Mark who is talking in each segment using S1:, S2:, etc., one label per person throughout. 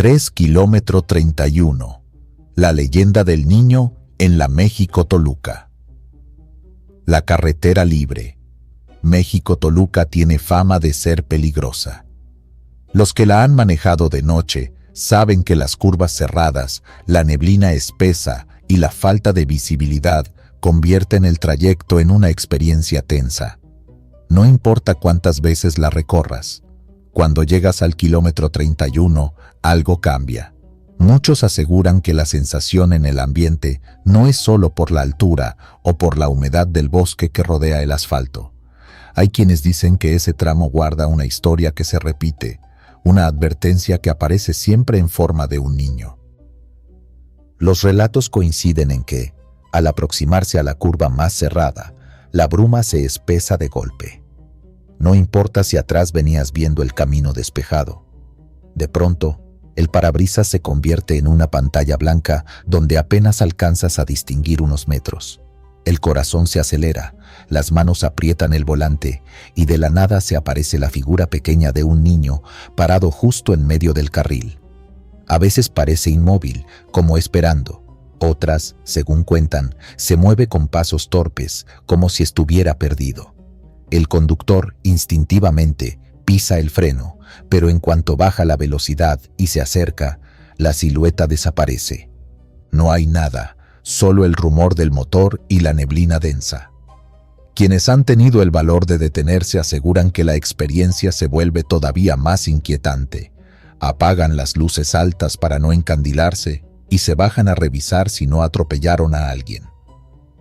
S1: 3 kilómetro 31. La leyenda del niño en la México-Toluca. La carretera libre. México-Toluca tiene fama de ser peligrosa. Los que la han manejado de noche saben que las curvas cerradas, la neblina espesa y la falta de visibilidad convierten el trayecto en una experiencia tensa. No importa cuántas veces la recorras, cuando llegas al kilómetro 31, algo cambia. Muchos aseguran que la sensación en el ambiente no es solo por la altura o por la humedad del bosque que rodea el asfalto. Hay quienes dicen que ese tramo guarda una historia que se repite, una advertencia que aparece siempre en forma de un niño. Los relatos coinciden en que, al aproximarse a la curva más cerrada, la bruma se espesa de golpe. No importa si atrás venías viendo el camino despejado. De pronto, el parabrisas se convierte en una pantalla blanca donde apenas alcanzas a distinguir unos metros. El corazón se acelera, las manos aprietan el volante y de la nada se aparece la figura pequeña de un niño parado justo en medio del carril. A veces parece inmóvil, como esperando. Otras, según cuentan, se mueve con pasos torpes, como si estuviera perdido. El conductor, instintivamente, pisa el freno, pero en cuanto baja la velocidad y se acerca, la silueta desaparece. No hay nada, solo el rumor del motor y la neblina densa. Quienes han tenido el valor de detenerse aseguran que la experiencia se vuelve todavía más inquietante. Apagan las luces altas para no encandilarse y se bajan a revisar si no atropellaron a alguien.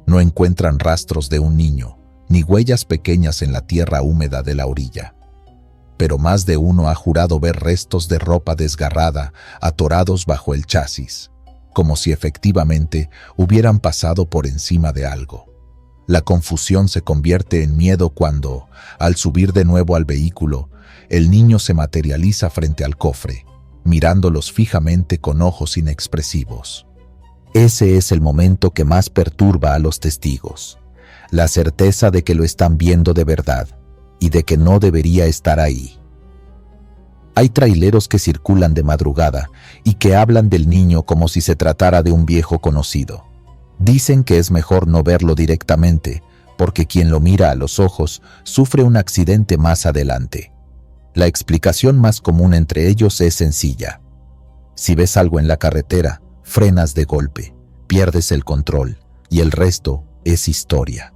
S1: No encuentran rastros de un niño, ni huellas pequeñas en la tierra húmeda de la orilla. Pero más de uno ha jurado ver restos de ropa desgarrada atorados bajo el chasis, como si efectivamente hubieran pasado por encima de algo. La confusión se convierte en miedo cuando, al subir de nuevo al vehículo, el niño se materializa frente al cofre, mirándolos fijamente con ojos inexpresivos. Ese es el momento que más perturba a los testigos. La certeza de que lo están viendo de verdad y de que no debería estar ahí. Hay traileros que circulan de madrugada y que hablan del niño como si se tratara de un viejo conocido. Dicen que es mejor no verlo directamente, porque quien lo mira a los ojos sufre un accidente más adelante. La explicación más común entre ellos es sencilla. Si ves algo en la carretera, frenas de golpe, pierdes el control y el resto es historia.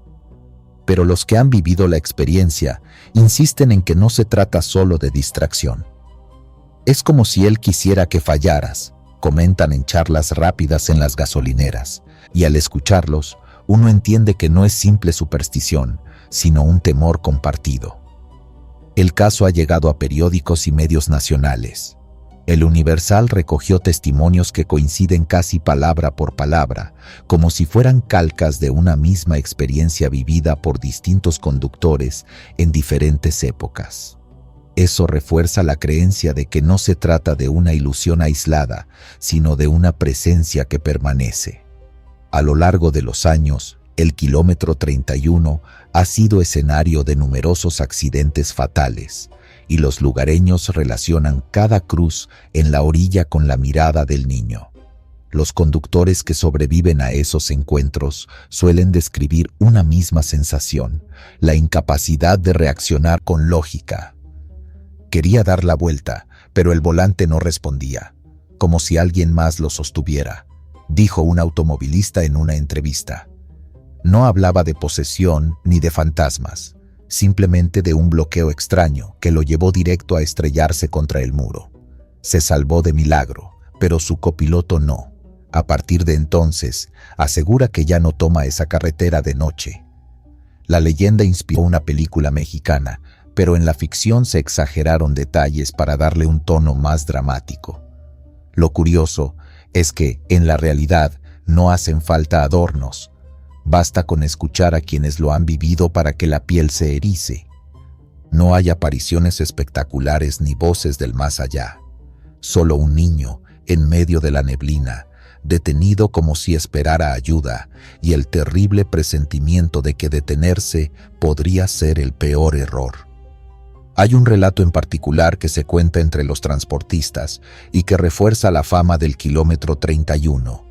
S1: Pero los que han vivido la experiencia insisten en que no se trata solo de distracción. Es como si él quisiera que fallaras, comentan en charlas rápidas en las gasolineras, y al escucharlos, uno entiende que no es simple superstición, sino un temor compartido. El caso ha llegado a periódicos y medios nacionales. El Universal recogió testimonios que coinciden casi palabra por palabra, como si fueran calcas de una misma experiencia vivida por distintos conductores en diferentes épocas. Eso refuerza la creencia de que no se trata de una ilusión aislada, sino de una presencia que permanece. A lo largo de los años, el kilómetro 31 ha sido escenario de numerosos accidentes fatales, y los lugareños relacionan cada cruz en la orilla con la mirada del niño. Los conductores que sobreviven a esos encuentros suelen describir una misma sensación, la incapacidad de reaccionar con lógica. Quería dar la vuelta, pero el volante no respondía, como si alguien más lo sostuviera, dijo un automovilista en una entrevista. No hablaba de posesión ni de fantasmas, simplemente de un bloqueo extraño que lo llevó directo a estrellarse contra el muro. Se salvó de milagro, pero su copiloto no. A partir de entonces, asegura que ya no toma esa carretera de noche. La leyenda inspiró una película mexicana, pero en la ficción se exageraron detalles para darle un tono más dramático. Lo curioso es que, en la realidad, no hacen falta adornos. Basta con escuchar a quienes lo han vivido para que la piel se erice. No hay apariciones espectaculares ni voces del más allá. Solo un niño, en medio de la neblina, detenido como si esperara ayuda, y el terrible presentimiento de que detenerse podría ser el peor error. Hay un relato en particular que se cuenta entre los transportistas y que refuerza la fama del kilómetro 31.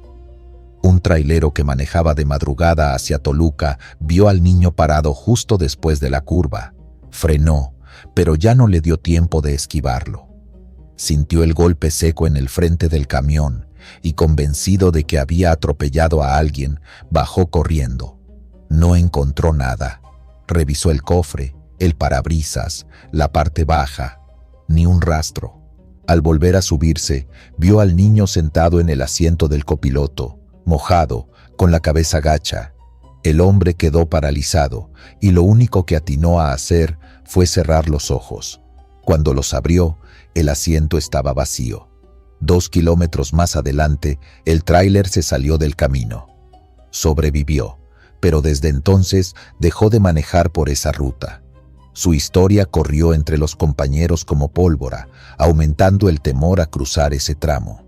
S1: Un trailero que manejaba de madrugada hacia Toluca vio al niño parado justo después de la curva. Frenó, pero ya no le dio tiempo de esquivarlo. Sintió el golpe seco en el frente del camión y, convencido de que había atropellado a alguien, bajó corriendo. No encontró nada. Revisó el cofre, el parabrisas, la parte baja. Ni un rastro. Al volver a subirse, vio al niño sentado en el asiento del copiloto, mojado, con la cabeza gacha. El hombre quedó paralizado y lo único que atinó a hacer fue cerrar los ojos. Cuando los abrió, el asiento estaba vacío. 2 kilómetros más adelante, el tráiler se salió del camino. Sobrevivió, pero desde entonces dejó de manejar por esa ruta. Su historia corrió entre los compañeros como pólvora, aumentando el temor a cruzar ese tramo.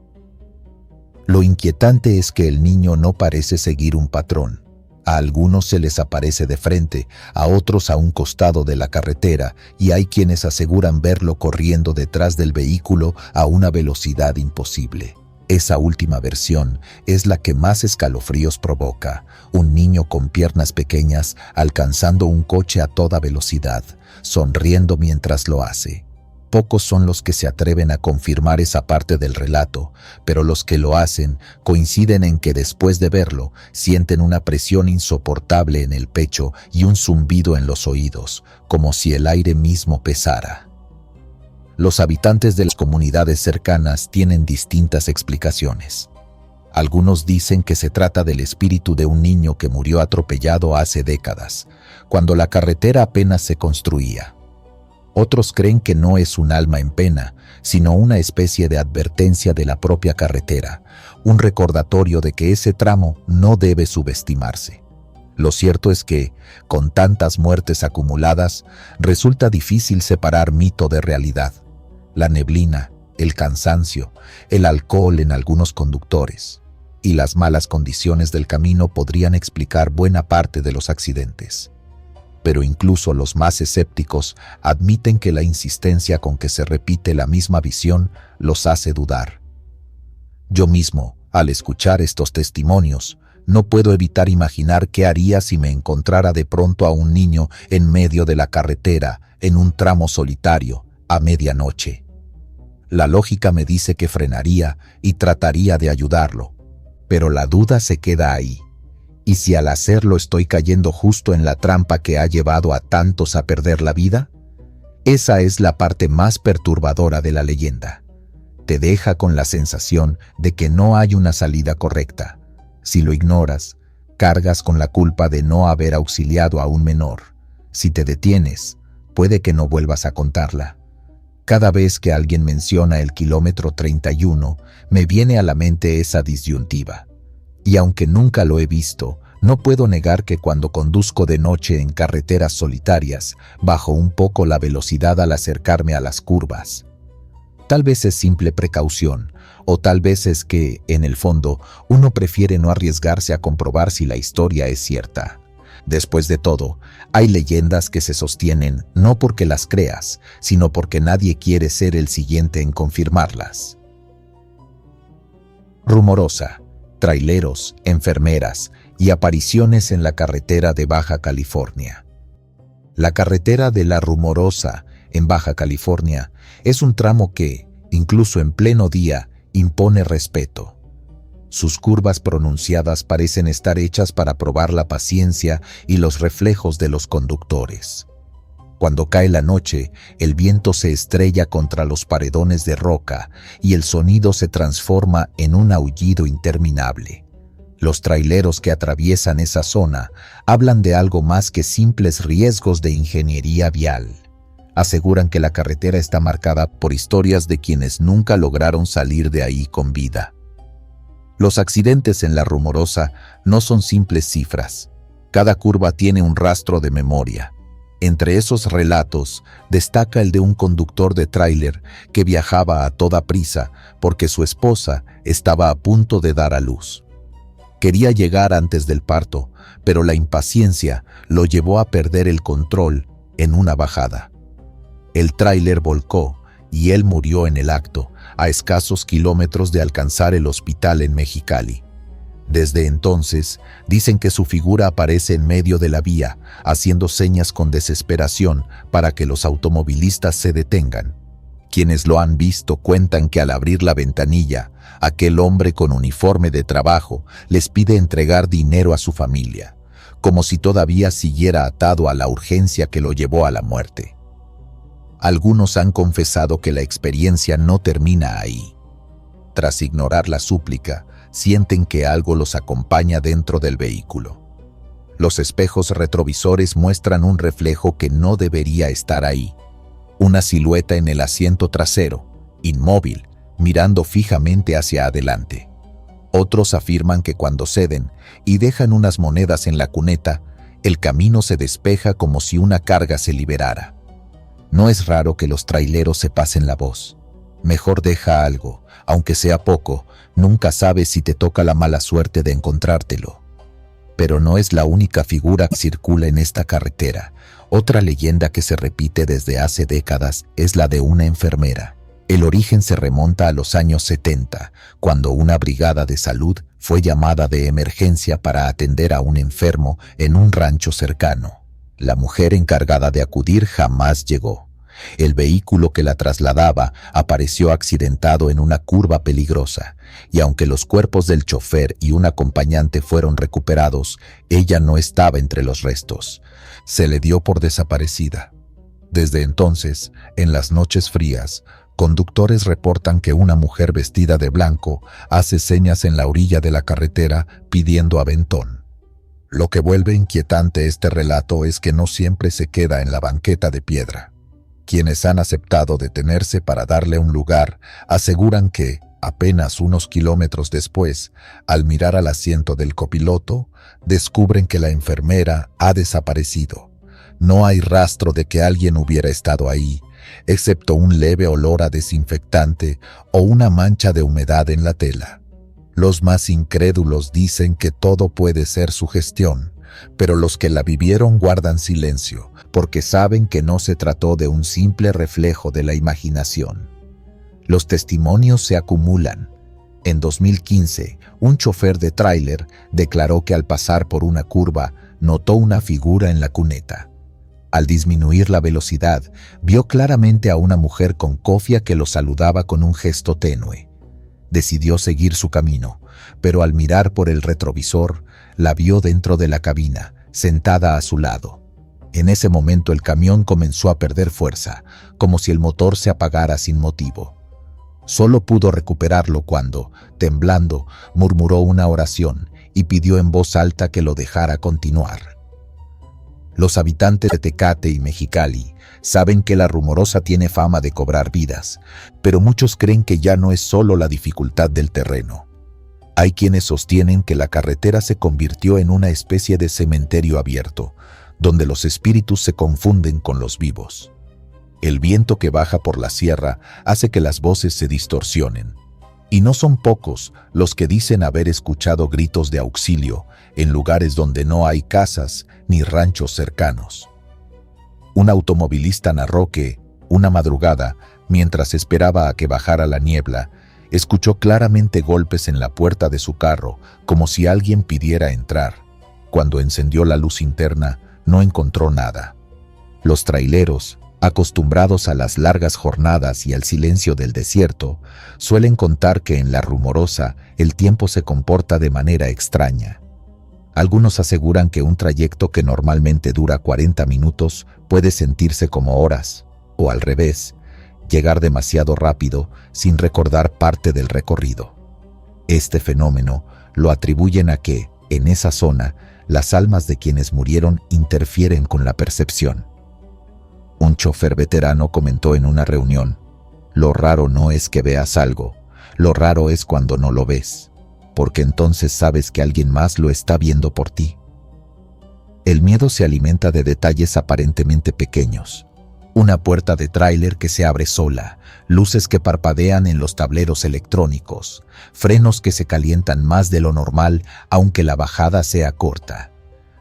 S1: Lo inquietante es que el niño no parece seguir un patrón. A algunos se les aparece de frente, a otros a un costado de la carretera, y hay quienes aseguran verlo corriendo detrás del vehículo a una velocidad imposible. Esa última versión es la que más escalofríos provoca. Un niño con piernas pequeñas alcanzando un coche a toda velocidad, sonriendo mientras lo hace. Pocos son los que se atreven a confirmar esa parte del relato, pero los que lo hacen coinciden en que después de verlo sienten una presión insoportable en el pecho y un zumbido en los oídos, como si el aire mismo pesara. Los habitantes de las comunidades cercanas tienen distintas explicaciones. Algunos dicen que se trata del espíritu de un niño que murió atropellado hace décadas, cuando la carretera apenas se construía. Otros creen que no es un alma en pena, sino una especie de advertencia de la propia carretera, un recordatorio de que ese tramo no debe subestimarse. Lo cierto es que, con tantas muertes acumuladas, resulta difícil separar mito de realidad. La neblina, el cansancio, el alcohol en algunos conductores y las malas condiciones del camino podrían explicar buena parte de los accidentes. Pero incluso los más escépticos admiten que la insistencia con que se repite la misma visión los hace dudar. Yo mismo, al escuchar estos testimonios, no puedo evitar imaginar qué haría si me encontrara de pronto a un niño en medio de la carretera, en un tramo solitario, a medianoche. La lógica me dice que frenaría y trataría de ayudarlo, pero la duda se queda ahí. ¿Y si al hacerlo estoy cayendo justo en la trampa que ha llevado a tantos a perder la vida? Esa es la parte más perturbadora de la leyenda. Te deja con la sensación de que no hay una salida correcta. Si lo ignoras, cargas con la culpa de no haber auxiliado a un menor. Si te detienes, puede que no vuelvas a contarla. Cada vez que alguien menciona el kilómetro 31, me viene a la mente esa disyuntiva. Y aunque nunca lo he visto, no puedo negar que cuando conduzco de noche en carreteras solitarias, bajo un poco la velocidad al acercarme a las curvas. Tal vez es simple precaución, o tal vez es que, en el fondo, uno prefiere no arriesgarse a comprobar si la historia es cierta. Después de todo, hay leyendas que se sostienen no porque las creas, sino porque nadie quiere ser el siguiente en confirmarlas. Rumorosa. Traileros, enfermeras y apariciones en la carretera de Baja California. La carretera de La Rumorosa, en Baja California, es un tramo que, incluso en pleno día, impone respeto. Sus curvas pronunciadas parecen estar hechas para probar la paciencia y los reflejos de los conductores. Cuando cae la noche, el viento se estrella contra los paredones de roca y el sonido se transforma en un aullido interminable. Los traileros que atraviesan esa zona hablan de algo más que simples riesgos de ingeniería vial. Aseguran que la carretera está marcada por historias de quienes nunca lograron salir de ahí con vida. Los accidentes en La Rumorosa no son simples cifras. Cada curva tiene un rastro de memoria. Entre esos relatos, destaca el de un conductor de tráiler que viajaba a toda prisa porque su esposa estaba a punto de dar a luz. Quería llegar antes del parto, pero la impaciencia lo llevó a perder el control en una bajada. El tráiler volcó y él murió en el acto, a escasos kilómetros de alcanzar el hospital en Mexicali. Desde entonces, dicen que su figura aparece en medio de la vía, haciendo señas con desesperación para que los automovilistas se detengan. Quienes lo han visto cuentan que al abrir la ventanilla, aquel hombre con uniforme de trabajo les pide entregar dinero a su familia, como si todavía siguiera atado a la urgencia que lo llevó a la muerte. Algunos han confesado que la experiencia no termina ahí. Tras ignorar la súplica, sienten que algo los acompaña dentro del vehículo. Los espejos retrovisores muestran un reflejo que no debería estar ahí. Una silueta en el asiento trasero, inmóvil, mirando fijamente hacia adelante. Otros afirman que cuando ceden y dejan unas monedas en la cuneta, el camino se despeja como si una carga se liberara. No es raro que los traileros se pasen la voz. Mejor deja algo, aunque sea poco, nunca sabes si te toca la mala suerte de encontrártelo. Pero no es la única figura que circula en esta carretera. Otra leyenda que se repite desde hace décadas es la de una enfermera. El origen se remonta a los años 70, cuando una brigada de salud fue llamada de emergencia para atender a un enfermo en un rancho cercano. La mujer encargada de acudir jamás llegó. El vehículo que la trasladaba apareció accidentado en una curva peligrosa, y aunque los cuerpos del chofer y un acompañante fueron recuperados, ella no estaba entre los restos. Se le dio por desaparecida. Desde entonces, en las noches frías, conductores reportan que una mujer vestida de blanco hace señas en la orilla de la carretera pidiendo aventón. Lo que vuelve inquietante este relato es que no siempre se queda en la banqueta de piedra. Quienes han aceptado detenerse para darle un lugar aseguran que, apenas unos kilómetros después, al mirar al asiento del copiloto, descubren que la enfermera ha desaparecido. No hay rastro de que alguien hubiera estado ahí, excepto un leve olor a desinfectante o una mancha de humedad en la tela. Los más incrédulos dicen que todo puede ser sugestión, pero los que la vivieron guardan silencio, porque saben que no se trató de un simple reflejo de la imaginación. Los testimonios se acumulan. En 2015, un chofer de tráiler declaró que al pasar por una curva notó una figura en la cuneta. Al disminuir la velocidad, vio claramente a una mujer con cofia que lo saludaba con un gesto tenue. Decidió seguir su camino, pero al mirar por el retrovisor, la vio dentro de la cabina, sentada a su lado. En ese momento el camión comenzó a perder fuerza, como si el motor se apagara sin motivo. Solo pudo recuperarlo cuando, temblando, murmuró una oración y pidió en voz alta que lo dejara continuar. Los habitantes de Tecate y Mexicali saben que la Rumorosa tiene fama de cobrar vidas, pero muchos creen que ya no es solo la dificultad del terreno. Hay quienes sostienen que la carretera se convirtió en una especie de cementerio abierto, donde los espíritus se confunden con los vivos. El viento que baja por la sierra hace que las voces se distorsionen, y no son pocos los que dicen haber escuchado gritos de auxilio en lugares donde no hay casas ni ranchos cercanos. Un automovilista narró que, una madrugada, mientras esperaba a que bajara la niebla, escuchó claramente golpes en la puerta de su carro, como si alguien pidiera entrar. Cuando encendió la luz interna, no encontró nada. Los traileros, acostumbrados a las largas jornadas y al silencio del desierto, suelen contar que en la Rumorosa el tiempo se comporta de manera extraña. Algunos aseguran que un trayecto que normalmente dura 40 minutos puede sentirse como horas, o al revés, llegar demasiado rápido sin recordar parte del recorrido. Este fenómeno lo atribuyen a que, en esa zona, las almas de quienes murieron interfieren con la percepción. Un chofer veterano comentó en una reunión: "Lo raro no es que veas algo, lo raro es cuando no lo ves, porque entonces sabes que alguien más lo está viendo por ti". El miedo se alimenta de detalles aparentemente pequeños. Una puerta de tráiler que se abre sola, luces que parpadean en los tableros electrónicos, frenos que se calientan más de lo normal aunque la bajada sea corta.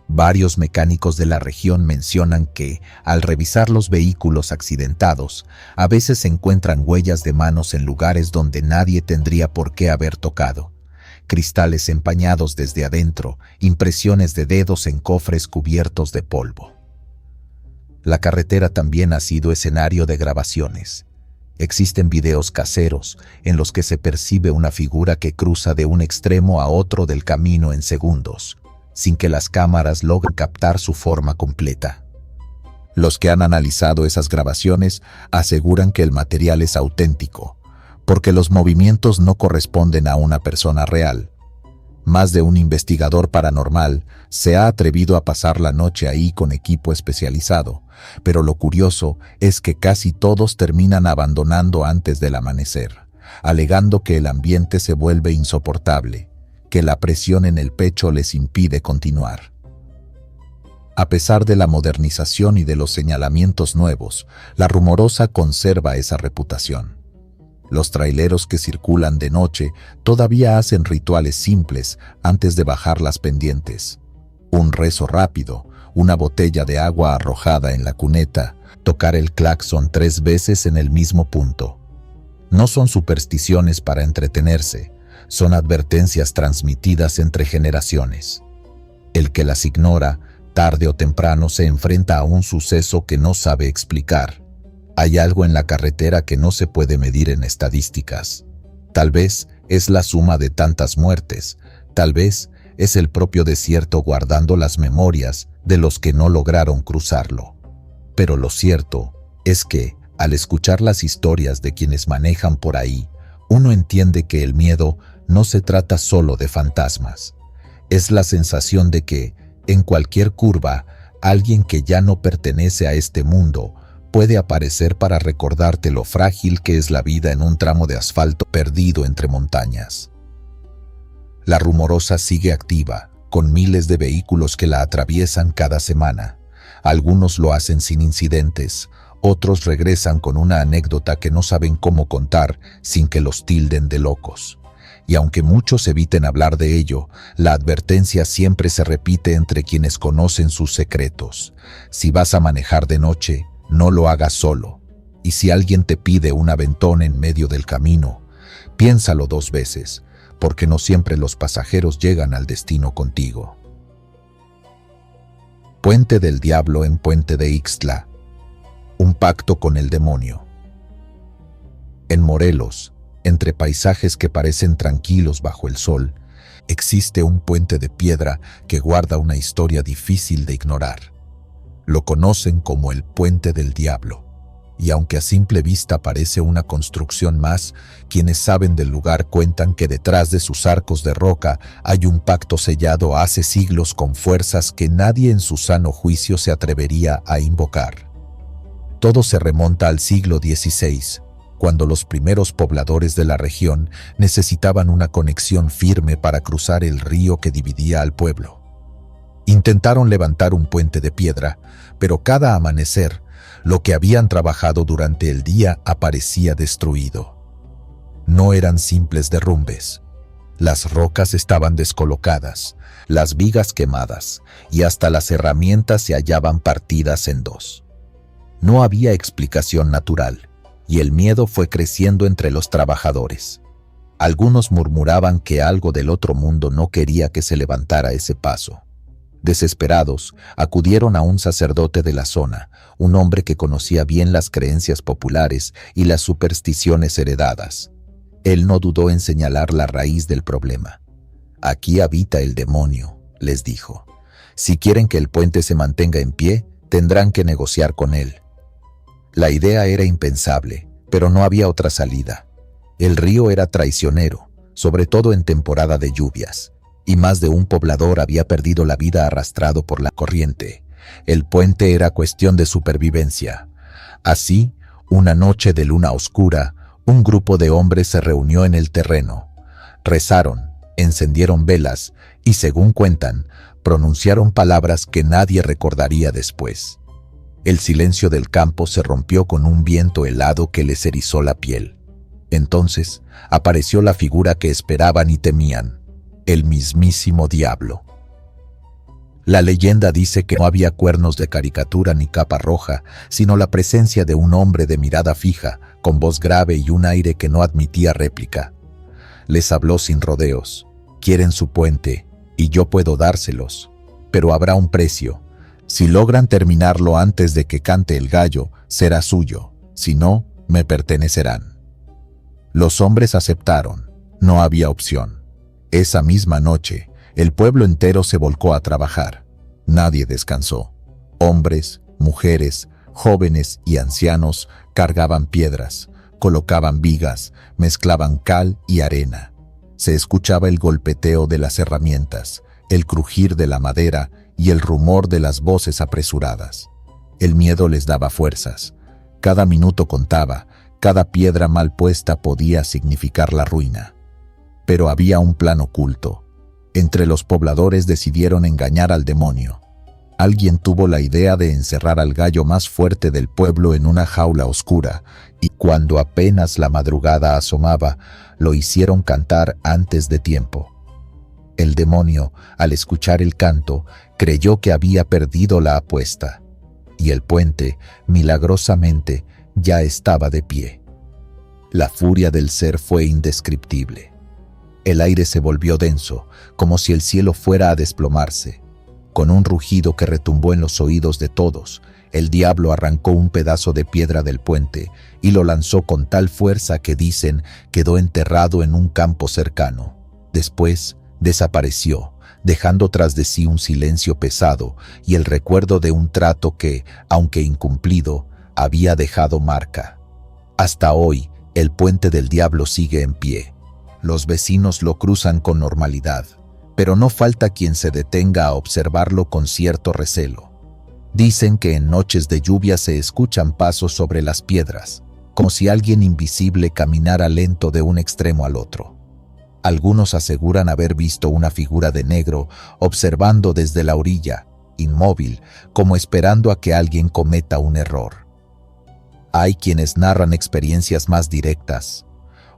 S1: Varios mecánicos de la región mencionan que, al revisar los vehículos accidentados, a veces se encuentran huellas de manos en lugares donde nadie tendría por qué haber tocado. Cristales empañados desde adentro, impresiones de dedos en cofres cubiertos de polvo. La carretera también ha sido escenario de grabaciones. Existen videos caseros en los que se percibe una figura que cruza de un extremo a otro del camino en segundos, sin que las cámaras logren captar su forma completa. Los que han analizado esas grabaciones aseguran que el material es auténtico, porque los movimientos no corresponden a una persona real. Más de un investigador paranormal se ha atrevido a pasar la noche ahí con equipo especializado, pero lo curioso es que casi todos terminan abandonando antes del amanecer, alegando que el ambiente se vuelve insoportable, que la presión en el pecho les impide continuar. A pesar de la modernización y de los señalamientos nuevos, la Rumorosa conserva esa reputación. Los traileros que circulan de noche todavía hacen rituales simples antes de bajar las pendientes. Un rezo rápido, una botella de agua arrojada en la cuneta, tocar el claxon 3 veces en el mismo punto. No son supersticiones para entretenerse, son advertencias transmitidas entre generaciones. El que las ignora, tarde o temprano se enfrenta a un suceso que no sabe explicar. Hay algo en la carretera que no se puede medir en estadísticas. Tal vez es la suma de tantas muertes, tal vez es el propio desierto guardando las memorias de los que no lograron cruzarlo. Pero lo cierto es que, al escuchar las historias de quienes manejan por ahí, uno entiende que el miedo no se trata solo de fantasmas. Es la sensación de que, en cualquier curva, alguien que ya no pertenece a este mundo puede aparecer para recordarte lo frágil que es la vida en un tramo de asfalto perdido entre montañas. La Rumorosa sigue activa, con miles de vehículos que la atraviesan cada semana. Algunos lo hacen sin incidentes, otros regresan con una anécdota que no saben cómo contar sin que los tilden de locos. Y aunque muchos eviten hablar de ello, la advertencia siempre se repite entre quienes conocen sus secretos. Si vas a manejar de noche, no lo hagas solo. Y si alguien te pide un aventón en medio del camino, piénsalo 2 veces, porque no siempre los pasajeros llegan al destino contigo. Puente del Diablo en Puente de Ixtla. Un pacto con el demonio. En Morelos, entre paisajes que parecen tranquilos bajo el sol, existe un puente de piedra que guarda una historia difícil de ignorar. Lo conocen como el Puente del Diablo, y aunque a simple vista parece una construcción más, quienes saben del lugar cuentan que detrás de sus arcos de roca hay un pacto sellado hace siglos con fuerzas que nadie en su sano juicio se atrevería a invocar. Todo se remonta al siglo XVI, cuando los primeros pobladores de la región necesitaban una conexión firme para cruzar el río que dividía al pueblo. Intentaron levantar un puente de piedra, pero cada amanecer, lo que habían trabajado durante el día aparecía destruido. No eran simples derrumbes. Las rocas estaban descolocadas, las vigas quemadas, y hasta las herramientas se hallaban partidas en 2. No había explicación natural, y el miedo fue creciendo entre los trabajadores. Algunos murmuraban que algo del otro mundo no quería que se levantara ese paso. Desesperados, acudieron a un sacerdote de la zona, un hombre que conocía bien las creencias populares y las supersticiones heredadas. Él no dudó en señalar la raíz del problema. «Aquí habita el demonio», les dijo. «Si quieren que el puente se mantenga en pie, tendrán que negociar con él». La idea era impensable, pero no había otra salida. El río era traicionero, sobre todo en temporada de lluvias, y más de un poblador había perdido la vida arrastrado por la corriente. El puente era cuestión de supervivencia. Así, una noche de luna oscura, un grupo de hombres se reunió en el terreno. Rezaron, encendieron velas y, según cuentan, pronunciaron palabras que nadie recordaría después. El silencio del campo se rompió con un viento helado que les erizó la piel. Entonces apareció la figura que esperaban y temían, el mismísimo diablo. La leyenda dice que no había cuernos de caricatura ni capa roja, sino la presencia de un hombre de mirada fija, con voz grave y un aire que no admitía réplica. Les habló sin rodeos. Quieren su puente, y yo puedo dárselos. Pero habrá un precio. Si logran terminarlo antes de que cante el gallo, será suyo. Si no, me pertenecerán. Los hombres aceptaron. No había opción. Esa misma noche, el pueblo entero se volcó a trabajar. Nadie descansó. Hombres, mujeres, jóvenes y ancianos cargaban piedras, colocaban vigas, mezclaban cal y arena. Se escuchaba el golpeteo de las herramientas, el crujir de la madera y el rumor de las voces apresuradas. El miedo les daba fuerzas. Cada minuto contaba, cada piedra mal puesta podía significar la ruina. Pero había un plan oculto. Entre los pobladores decidieron engañar al demonio. Alguien tuvo la idea de encerrar al gallo más fuerte del pueblo en una jaula oscura, y cuando apenas la madrugada asomaba, lo hicieron cantar antes de tiempo. El demonio, al escuchar el canto, creyó que había perdido la apuesta, y el puente, milagrosamente, ya estaba de pie. La furia del ser fue indescriptible. El aire se volvió denso, como si el cielo fuera a desplomarse. Con un rugido que retumbó en los oídos de todos, el diablo arrancó un pedazo de piedra del puente y lo lanzó con tal fuerza que dicen quedó enterrado en un campo cercano. Después desapareció, dejando tras de sí un silencio pesado y el recuerdo de un trato que, aunque incumplido, había dejado marca. Hasta hoy, el puente del diablo sigue en pie. Los vecinos lo cruzan con normalidad, pero no falta quien se detenga a observarlo con cierto recelo. Dicen que en noches de lluvia se escuchan pasos sobre las piedras, como si alguien invisible caminara lento de un extremo al otro. Algunos aseguran haber visto una figura de negro observando desde la orilla, inmóvil, como esperando a que alguien cometa un error. Hay quienes narran experiencias más directas.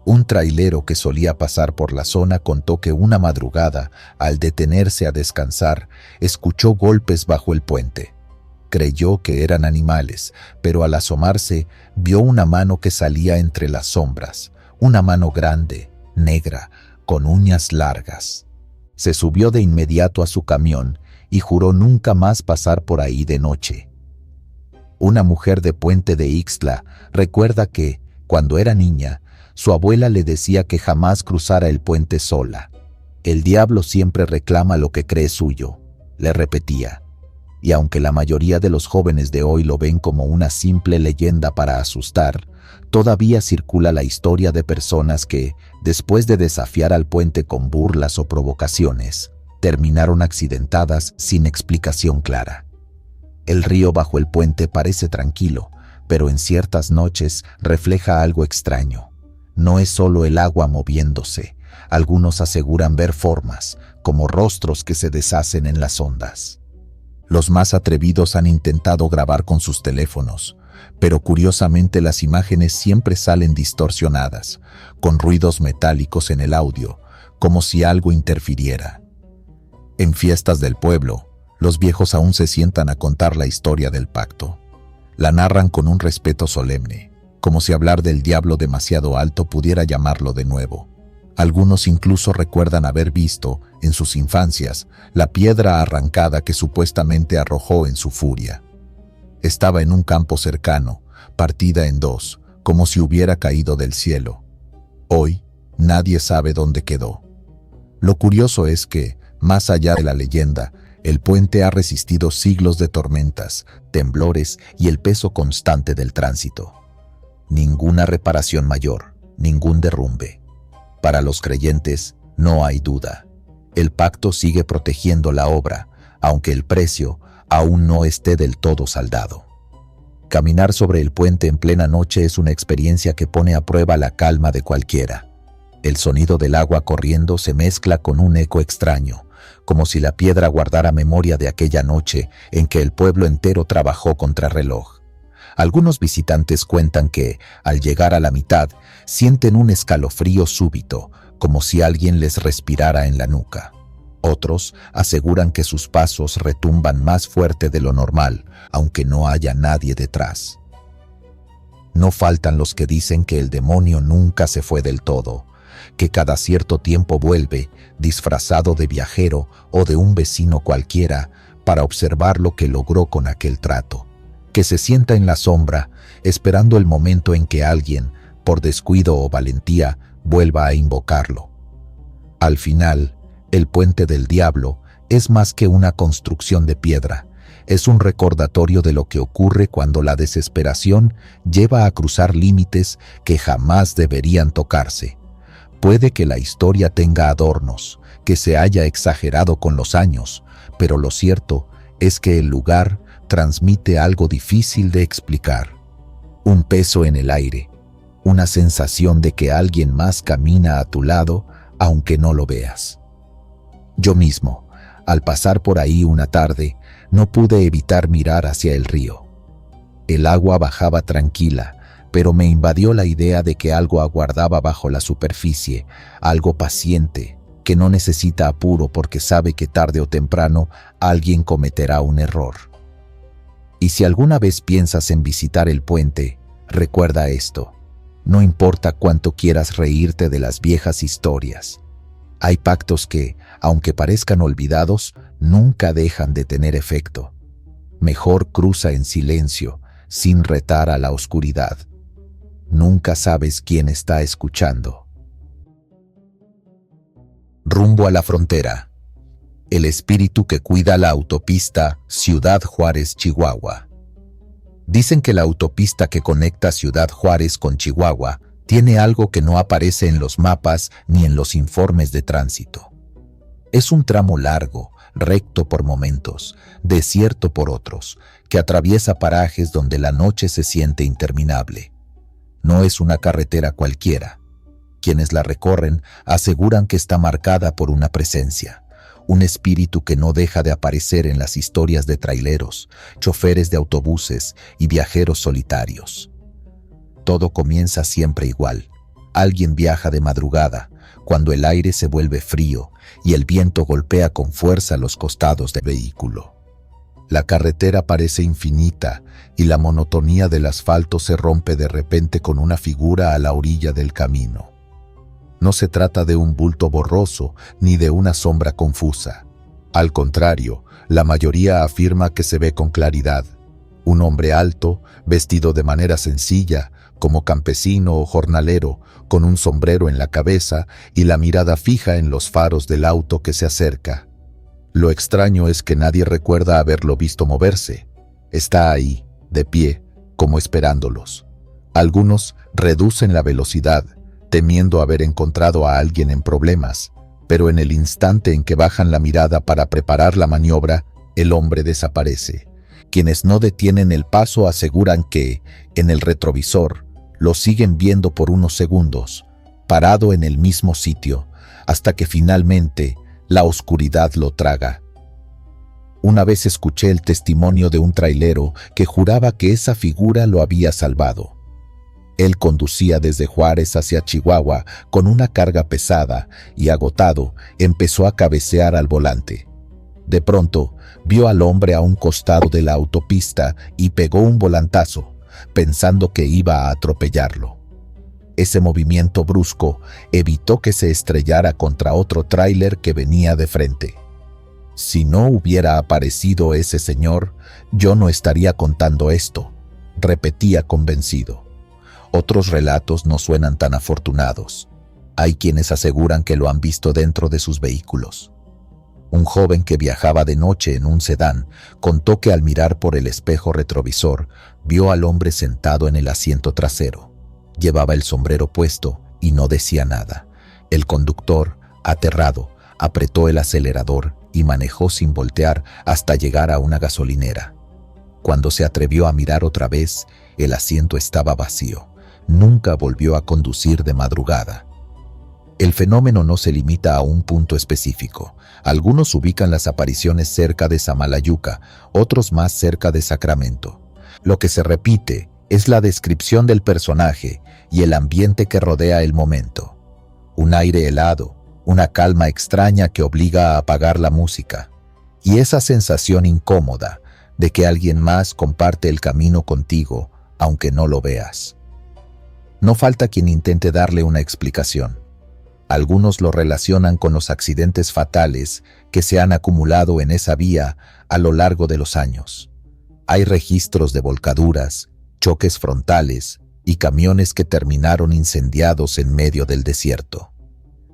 S1: Un trailero que solía pasar por la zona contó que una madrugada, al detenerse a descansar, escuchó golpes bajo el puente. Creyó que eran animales, pero al asomarse, vio una mano que salía entre las sombras, una mano grande, negra, con uñas largas. Se subió de inmediato a su camión y juró nunca más pasar por ahí de noche. Una mujer de Puente de Ixtla recuerda que, cuando era niña, su abuela le decía que jamás cruzara el puente sola. El diablo siempre reclama lo que cree suyo, le repetía. Y aunque la mayoría de los jóvenes de hoy lo ven como una simple leyenda para asustar, todavía circula la historia de personas que, después de desafiar al puente con burlas o provocaciones, terminaron accidentadas sin explicación clara. El río bajo el puente parece tranquilo, pero en ciertas noches refleja algo extraño. No es solo el agua moviéndose, algunos aseguran ver formas, como rostros que se deshacen en las ondas. Los más atrevidos han intentado grabar con sus teléfonos, pero curiosamente las imágenes siempre salen distorsionadas, con ruidos metálicos en el audio, como si algo interfiriera. En fiestas del pueblo, los viejos aún se sientan a contar la historia del pacto. La narran con un respeto solemne, como si hablar del diablo demasiado alto pudiera llamarlo de nuevo. Algunos incluso recuerdan haber visto, en sus infancias, la piedra arrancada que supuestamente arrojó en su furia. Estaba en un campo cercano, partida en dos, como si hubiera caído del cielo. Hoy, nadie sabe dónde quedó. Lo curioso es que, más allá de la leyenda, el puente ha resistido siglos de tormentas, temblores y el peso constante del tránsito. Ninguna reparación mayor, ningún derrumbe. Para los creyentes, no hay duda. El pacto sigue protegiendo la obra, aunque el precio aún no esté del todo saldado. Caminar sobre el puente en plena noche es una experiencia que pone a prueba la calma de cualquiera. El sonido del agua corriendo se mezcla con un eco extraño, como si la piedra guardara memoria de aquella noche en que el pueblo entero trabajó contrarreloj. Algunos visitantes cuentan que, al llegar a la mitad, sienten un escalofrío súbito, como si alguien les respirara en la nuca. Otros aseguran que sus pasos retumban más fuerte de lo normal, aunque no haya nadie detrás. No faltan los que dicen que el demonio nunca se fue del todo, que cada cierto tiempo vuelve, disfrazado de viajero o de un vecino cualquiera, para observar lo que logró con aquel trato, que se sienta en la sombra, esperando el momento en que alguien, por descuido o valentía, vuelva a invocarlo. Al final, el puente del diablo es más que una construcción de piedra, es un recordatorio de lo que ocurre cuando la desesperación lleva a cruzar límites que jamás deberían tocarse. Puede que la historia tenga adornos, que se haya exagerado con los años, pero lo cierto es que el lugar transmite algo difícil de explicar. Un peso en el aire, una sensación de que alguien más camina a tu lado, aunque no lo veas. Yo mismo, al pasar por ahí una tarde, no pude evitar mirar hacia el río. El agua bajaba tranquila, pero me invadió la idea de que algo aguardaba bajo la superficie, algo paciente, que no necesita apuro porque sabe que tarde o temprano alguien cometerá un error. Y si alguna vez piensas en visitar el puente, recuerda esto: no importa cuánto quieras reírte de las viejas historias. Hay pactos que, aunque parezcan olvidados, nunca dejan de tener efecto. Mejor cruza en silencio, sin retar a la oscuridad. Nunca sabes quién está escuchando. Rumbo a la frontera. El espíritu que cuida la autopista Ciudad Juárez-Chihuahua. Dicen que la autopista que conecta Ciudad Juárez con Chihuahua tiene algo que no aparece en los mapas ni en los informes de tránsito. Es un tramo largo, recto por momentos, desierto por otros, que atraviesa parajes donde la noche se siente interminable. No es una carretera cualquiera. Quienes la recorren aseguran que está marcada por una presencia, un espíritu que no deja de aparecer en las historias de traileros, choferes de autobuses y viajeros solitarios. Todo comienza siempre igual. Alguien viaja de madrugada, cuando el aire se vuelve frío y el viento golpea con fuerza los costados del vehículo. La carretera parece infinita y la monotonía del asfalto se rompe de repente con una figura a la orilla del camino. No se trata de un bulto borroso ni de una sombra confusa. Al contrario, la mayoría afirma que se ve con claridad. Un hombre alto, vestido de manera sencilla, como campesino o jornalero, con un sombrero en la cabeza y la mirada fija en los faros del auto que se acerca. Lo extraño es que nadie recuerda haberlo visto moverse. Está ahí, de pie, como esperándolos. Algunos reducen la velocidad, temiendo haber encontrado a alguien en problemas, pero en el instante en que bajan la mirada para preparar la maniobra, el hombre desaparece. Quienes no detienen el paso aseguran que, en el retrovisor, lo siguen viendo por unos segundos, parado en el mismo sitio, hasta que finalmente la oscuridad lo traga. Una vez escuché el testimonio de un trailero que juraba que esa figura lo había salvado. Él conducía desde Juárez hacia Chihuahua con una carga pesada y, agotado, empezó a cabecear al volante. De pronto, vio al hombre a un costado de la autopista y pegó un volantazo, pensando que iba a atropellarlo. Ese movimiento brusco evitó que se estrellara contra otro tráiler que venía de frente. Si no hubiera aparecido ese señor, yo no estaría contando esto, repetía convencido. Otros relatos no suenan tan afortunados. Hay quienes aseguran que lo han visto dentro de sus vehículos. Un joven que viajaba de noche en un sedán contó que al mirar por el espejo retrovisor vio al hombre sentado en el asiento trasero. Llevaba el sombrero puesto y no decía nada. El conductor, aterrado, apretó el acelerador y manejó sin voltear hasta llegar a una gasolinera. Cuando se atrevió a mirar otra vez, el asiento estaba vacío. Nunca volvió a conducir de madrugada. El fenómeno no se limita a un punto específico. Algunos ubican las apariciones cerca de Samalayuca, otros más cerca de Sacramento. Lo que se repite es la descripción del personaje y el ambiente que rodea el momento. Un aire helado, una calma extraña que obliga a apagar la música, y esa sensación incómoda de que alguien más comparte el camino contigo, aunque no lo veas. No falta quien intente darle una explicación. Algunos lo relacionan con los accidentes fatales que se han acumulado en esa vía a lo largo de los años. Hay registros de volcaduras, choques frontales y camiones que terminaron incendiados en medio del desierto.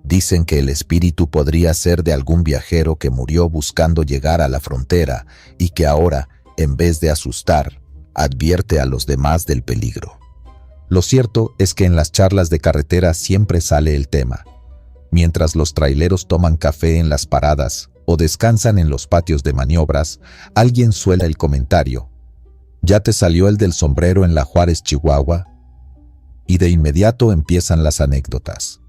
S1: Dicen que el espíritu podría ser de algún viajero que murió buscando llegar a la frontera y que ahora, en vez de asustar, advierte a los demás del peligro. Lo cierto es que en las charlas de carretera siempre sale el tema. Mientras los traileros toman café en las paradas o descansan en los patios de maniobras, alguien suelta el comentario: ¿ya te salió el del sombrero en la Juárez, Chihuahua? Y de inmediato empiezan las anécdotas.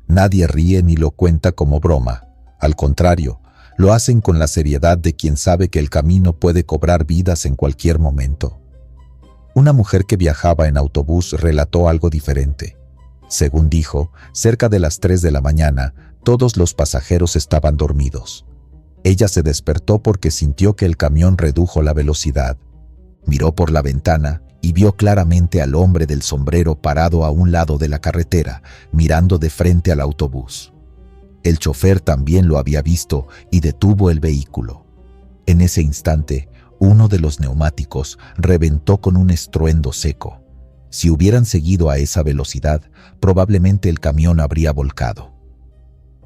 S1: Nadie ríe ni lo cuenta como broma. Al contrario, lo hacen con la seriedad de quien sabe que el camino puede cobrar vidas en cualquier momento. Una mujer que viajaba en autobús relató algo diferente. Según dijo, cerca de las 3 de la mañana, todos los pasajeros estaban dormidos. Ella se despertó porque sintió que el camión redujo la velocidad. Miró por la ventana y vio claramente al hombre del sombrero parado a un lado de la carretera, mirando de frente al autobús. El chofer también lo había visto y detuvo el vehículo. En ese instante, uno de los neumáticos reventó con un estruendo seco. Si hubieran seguido a esa velocidad, probablemente el camión habría volcado.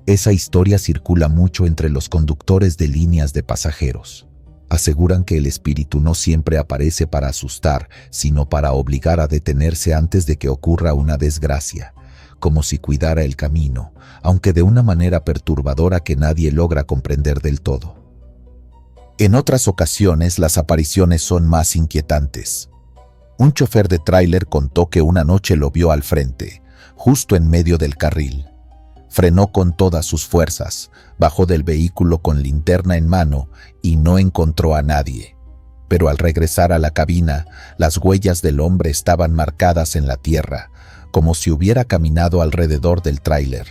S1: Esa historia circula mucho entre los conductores de líneas de pasajeros. Aseguran que el espíritu no siempre aparece para asustar, sino para obligar a detenerse antes de que ocurra una desgracia, como si cuidara el camino, aunque de una manera perturbadora que nadie logra comprender del todo. En otras ocasiones, las apariciones son más inquietantes. Un chofer de tráiler contó que una noche lo vio al frente, justo en medio del carril. Frenó con todas sus fuerzas, bajó del vehículo con linterna en mano y no encontró a nadie. Pero al regresar a la cabina, las huellas del hombre estaban marcadas en la tierra, como si hubiera caminado alrededor del tráiler.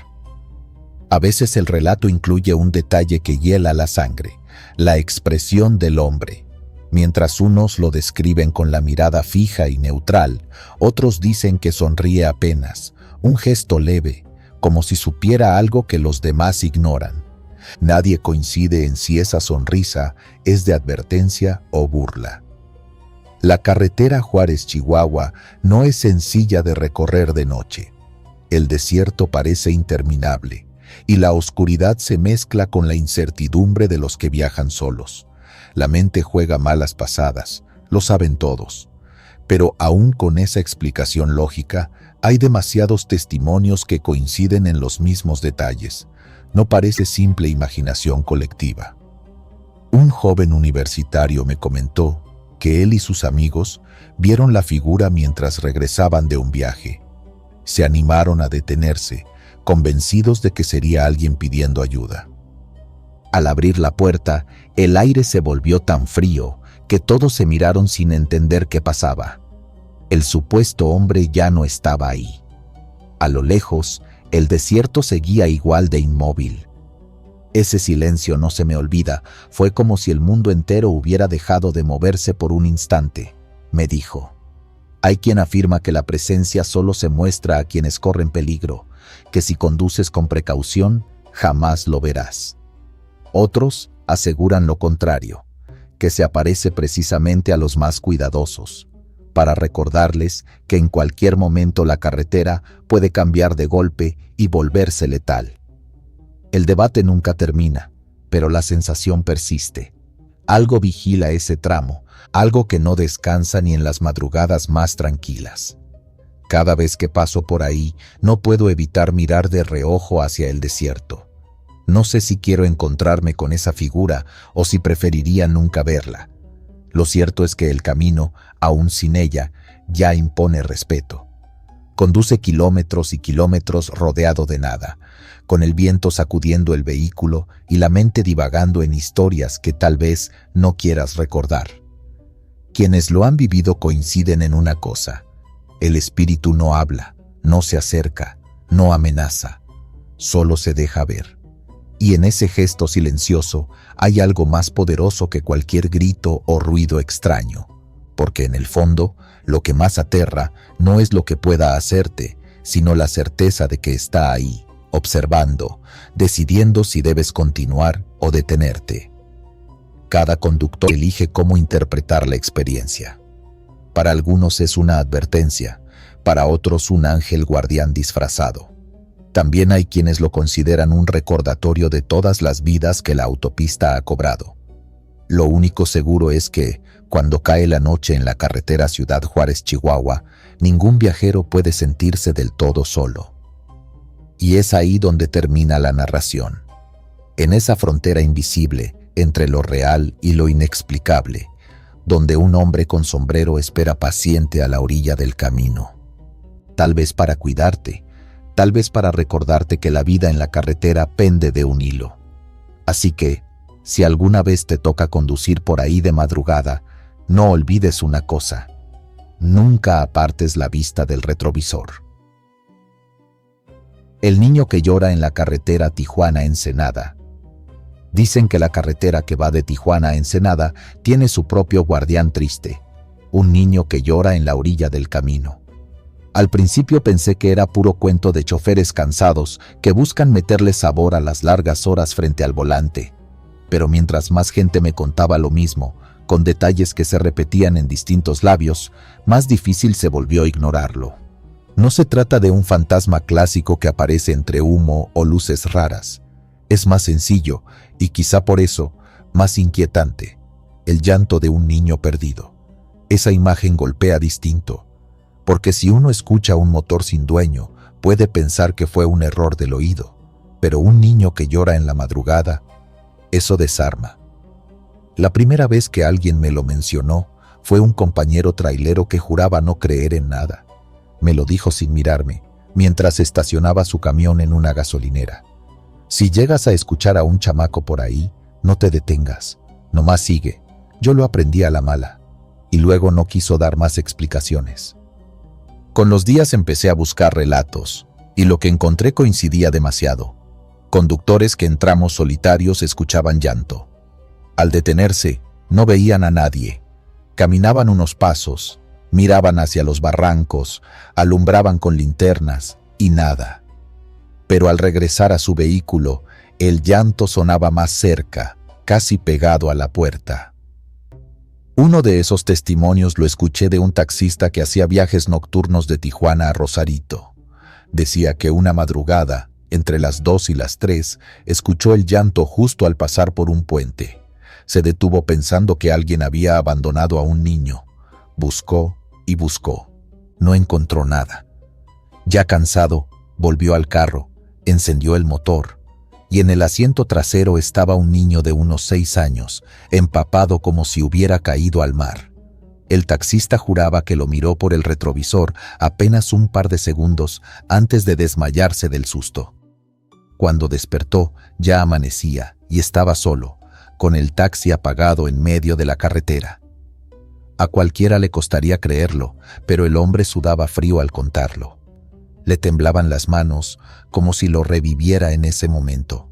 S1: A veces el relato incluye un detalle que hiela la sangre: la expresión del hombre. Mientras unos lo describen con la mirada fija y neutral, otros dicen que sonríe apenas, un gesto leve, como si supiera algo que los demás ignoran. Nadie coincide en si esa sonrisa es de advertencia o burla. La carretera Juárez-Chihuahua no es sencilla de recorrer de noche. El desierto parece interminable, y la oscuridad se mezcla con la incertidumbre de los que viajan solos. La mente juega malas pasadas, lo saben todos. Pero aún con esa explicación lógica, hay demasiados testimonios que coinciden en los mismos detalles. No parece simple imaginación colectiva. Un joven universitario me comentó que él y sus amigos vieron la figura mientras regresaban de un viaje. Se animaron a detenerse, convencidos de que sería alguien pidiendo ayuda. Al abrir la puerta, el aire se volvió tan frío que todos se miraron sin entender qué pasaba. El supuesto hombre ya no estaba ahí. A lo lejos, el desierto seguía igual de inmóvil. Ese silencio no se me olvida, fue como si el mundo entero hubiera dejado de moverse por un instante, me dijo. Hay quien afirma que la presencia solo se muestra a quienes corren peligro, que si conduces con precaución, jamás lo verás. Otros aseguran lo contrario, que se aparece precisamente a los más cuidadosos, para recordarles que en cualquier momento la carretera puede cambiar de golpe y volverse letal. El debate nunca termina, pero la sensación persiste. Algo vigila ese tramo, algo que no descansa ni en las madrugadas más tranquilas. Cada vez que paso por ahí, no puedo evitar mirar de reojo hacia el desierto. No sé si quiero encontrarme con esa figura o si preferiría nunca verla. Lo cierto es que el camino, aún sin ella, ya impone respeto. Conduce kilómetros y kilómetros rodeado de nada, con el viento sacudiendo el vehículo y la mente divagando en historias que tal vez no quieras recordar. Quienes lo han vivido coinciden en una cosa: el espíritu no habla, no se acerca, no amenaza, solo se deja ver. Y en ese gesto silencioso hay algo más poderoso que cualquier grito o ruido extraño, porque en el fondo, lo que más aterra no es lo que pueda hacerte, sino la certeza de que está ahí, observando, decidiendo si debes continuar o detenerte. Cada conductor elige cómo interpretar la experiencia. Para algunos es una advertencia, para otros un ángel guardián disfrazado. También hay quienes lo consideran un recordatorio de todas las vidas que la autopista ha cobrado. Lo único seguro es que, cuando cae la noche en la carretera Ciudad Juárez-Chihuahua, ningún viajero puede sentirse del todo solo. Y es ahí donde termina la narración. En esa frontera invisible, entre lo real y lo inexplicable, donde un hombre con sombrero espera paciente a la orilla del camino. Tal vez para cuidarte, tal vez para recordarte que la vida en la carretera pende de un hilo. Así que, si alguna vez te toca conducir por ahí de madrugada, no olvides una cosa: nunca apartes la vista del retrovisor. El niño que llora en la carretera Tijuana-Ensenada. Dicen que la carretera que va de Tijuana a Ensenada tiene su propio guardián triste, un niño que llora en la orilla del camino. Al principio pensé que era puro cuento de choferes cansados que buscan meterle sabor a las largas horas frente al volante, pero mientras más gente me contaba lo mismo, con detalles que se repetían en distintos labios, más difícil se volvió ignorarlo. No se trata de un fantasma clásico que aparece entre humo o luces raras. Es más sencillo, y quizá por eso, más inquietante: el llanto de un niño perdido. Esa imagen golpea distinto, porque si uno escucha un motor sin dueño, puede pensar que fue un error del oído, pero un niño que llora en la madrugada, eso desarma. La primera vez que alguien me lo mencionó, fue un compañero trailero que juraba no creer en nada. Me lo dijo sin mirarme, mientras estacionaba su camión en una gasolinera. Si llegas a escuchar a un chamaco por ahí, no te detengas, nomás sigue. Yo lo aprendí a la mala. Y luego no quiso dar más explicaciones. Con los días empecé a buscar relatos, y lo que encontré coincidía demasiado. Conductores que en tramos solitarios escuchaban llanto. Al detenerse, no veían a nadie. Caminaban unos pasos, miraban hacia los barrancos, alumbraban con linternas, y nada. Pero al regresar a su vehículo, el llanto sonaba más cerca, casi pegado a la puerta. Uno de esos testimonios lo escuché de un taxista que hacía viajes nocturnos de Tijuana a Rosarito. Decía que una madrugada, entre las 2 y las 3, escuchó el llanto justo al pasar por un puente. Se detuvo pensando que alguien había abandonado a un niño. Buscó y buscó. No encontró nada. Ya cansado, volvió al carro, encendió el motor, y en el asiento trasero estaba un niño de unos 6 años, empapado como si hubiera caído al mar. El taxista juraba que lo miró por el retrovisor apenas un par de segundos antes de desmayarse del susto. Cuando despertó, ya amanecía y estaba solo, con el taxi apagado en medio de la carretera. A cualquiera le costaría creerlo, pero el hombre sudaba frío al contarlo. Le temblaban las manos, como si lo reviviera en ese momento.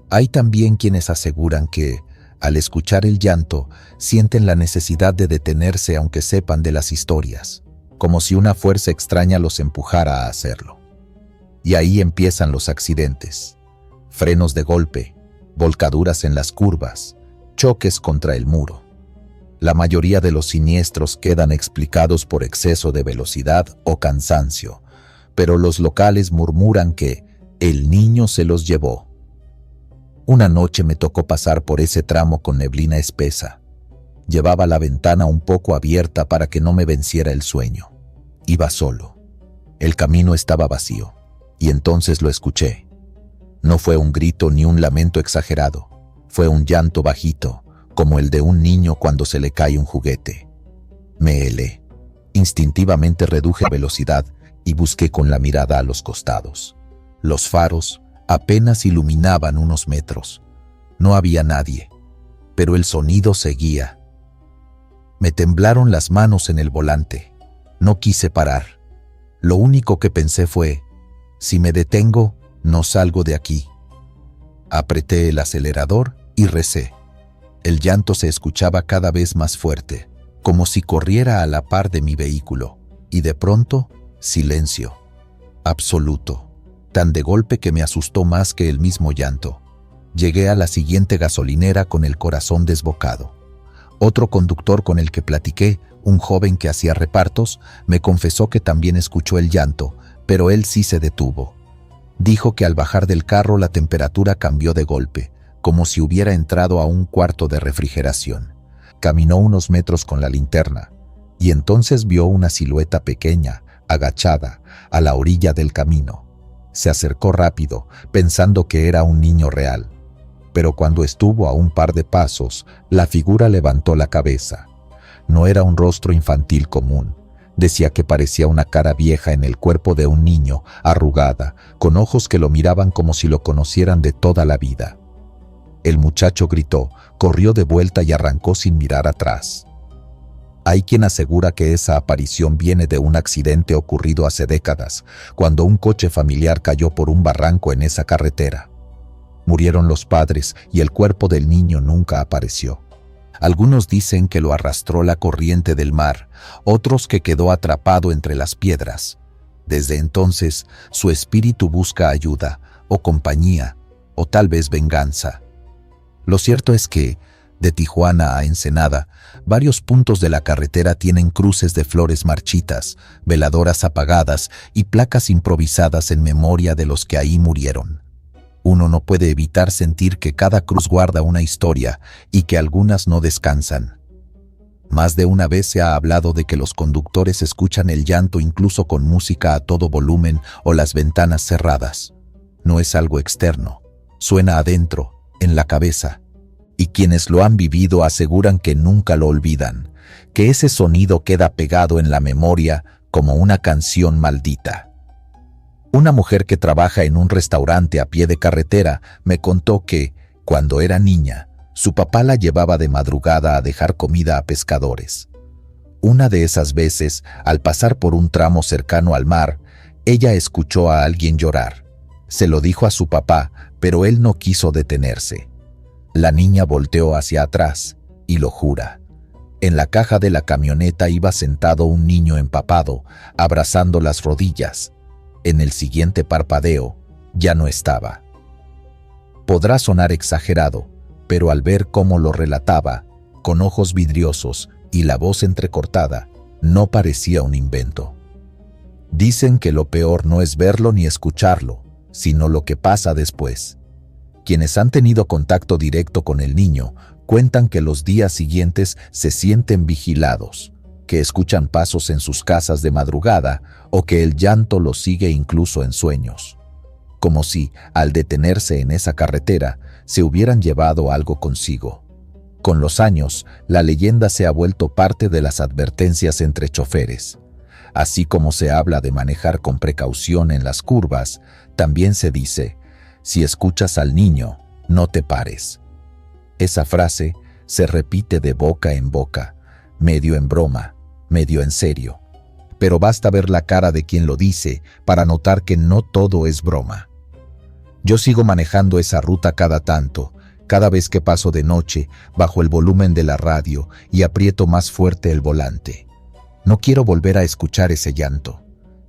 S1: Hay también quienes aseguran que, al escuchar el llanto, sienten la necesidad de detenerse aunque sepan de las historias, como si una fuerza extraña los empujara a hacerlo. Y ahí empiezan los accidentes: frenos de golpe, volcaduras en las curvas, choques contra el muro. La mayoría de los siniestros quedan explicados por exceso de velocidad o cansancio, pero los locales murmuran que el niño se los llevó. Una noche me tocó pasar por ese tramo con neblina espesa. Llevaba la ventana un poco abierta para que no me venciera el sueño. Iba solo. El camino estaba vacío, y entonces lo escuché. No fue un grito ni un lamento exagerado, fue un llanto bajito, como el de un niño cuando se le cae un juguete. Me helé. Instintivamente reduje la velocidad y busqué con la mirada a los costados. Los faros apenas iluminaban unos metros. No había nadie, pero el sonido seguía. Me temblaron las manos en el volante. No quise parar. Lo único que pensé fue: si me detengo, no salgo de aquí. Apreté el acelerador y recé. El llanto se escuchaba cada vez más fuerte, como si corriera a la par de mi vehículo, y de pronto, silencio. Absoluto, tan de golpe que me asustó más que el mismo llanto. Llegué a la siguiente gasolinera con el corazón desbocado. Otro conductor con el que platiqué, un joven que hacía repartos, me confesó que también escuchó el llanto, pero él sí se detuvo. Dijo que al bajar del carro la temperatura cambió de golpe, como si hubiera entrado a un cuarto de refrigeración. Caminó unos metros con la linterna, y entonces vio una silueta pequeña, agachada, a la orilla del camino. Se acercó rápido, pensando que era un niño real. Pero cuando estuvo a un par de pasos, la figura levantó la cabeza. No era un rostro infantil común. Decía que parecía una cara vieja en el cuerpo de un niño, arrugada, con ojos que lo miraban como si lo conocieran de toda la vida. El muchacho gritó, corrió de vuelta y arrancó sin mirar atrás. Hay quien asegura que esa aparición viene de un accidente ocurrido hace décadas, cuando un coche familiar cayó por un barranco en esa carretera. Murieron los padres y el cuerpo del niño nunca apareció. Algunos dicen que lo arrastró la corriente del mar, otros que quedó atrapado entre las piedras. Desde entonces, su espíritu busca ayuda, o compañía, o tal vez venganza. Lo cierto es que, de Tijuana a Ensenada, varios puntos de la carretera tienen cruces de flores marchitas, veladoras apagadas y placas improvisadas en memoria de los que ahí murieron. Uno no puede evitar sentir que cada cruz guarda una historia y que algunas no descansan. Más de una vez se ha hablado de que los conductores escuchan el llanto incluso con música a todo volumen o las ventanas cerradas. No es algo externo, suena adentro, en la cabeza. Y quienes lo han vivido aseguran que nunca lo olvidan, que ese sonido queda pegado en la memoria como una canción maldita. Una mujer que trabaja en un restaurante a pie de carretera me contó que, cuando era niña, su papá la llevaba de madrugada a dejar comida a pescadores. Una de esas veces, al pasar por un tramo cercano al mar, ella escuchó a alguien llorar. Se lo dijo a su papá, pero él no quiso detenerse. La niña volteó hacia atrás, y lo jura. En la caja de la camioneta iba sentado un niño empapado, abrazando las rodillas. En el siguiente parpadeo, ya no estaba. Podrá sonar exagerado, pero al ver cómo lo relataba, con ojos vidriosos y la voz entrecortada, no parecía un invento. Dicen que lo peor no es verlo ni escucharlo, sino lo que pasa después. Quienes han tenido contacto directo con el niño cuentan que los días siguientes se sienten vigilados, que escuchan pasos en sus casas de madrugada o que el llanto los sigue incluso en sueños. Como si, al detenerse en esa carretera, se hubieran llevado algo consigo. Con los años, la leyenda se ha vuelto parte de las advertencias entre choferes. Así como se habla de manejar con precaución en las curvas, también se dice, si escuchas al niño, no te pares. Esa frase se repite de boca en boca, medio en broma, medio en serio. Pero basta ver la cara de quien lo dice para notar que no todo es broma. Yo sigo manejando esa ruta cada tanto, cada vez que paso de noche, bajo el volumen de la radio y aprieto más fuerte el volante. No quiero volver a escuchar ese llanto.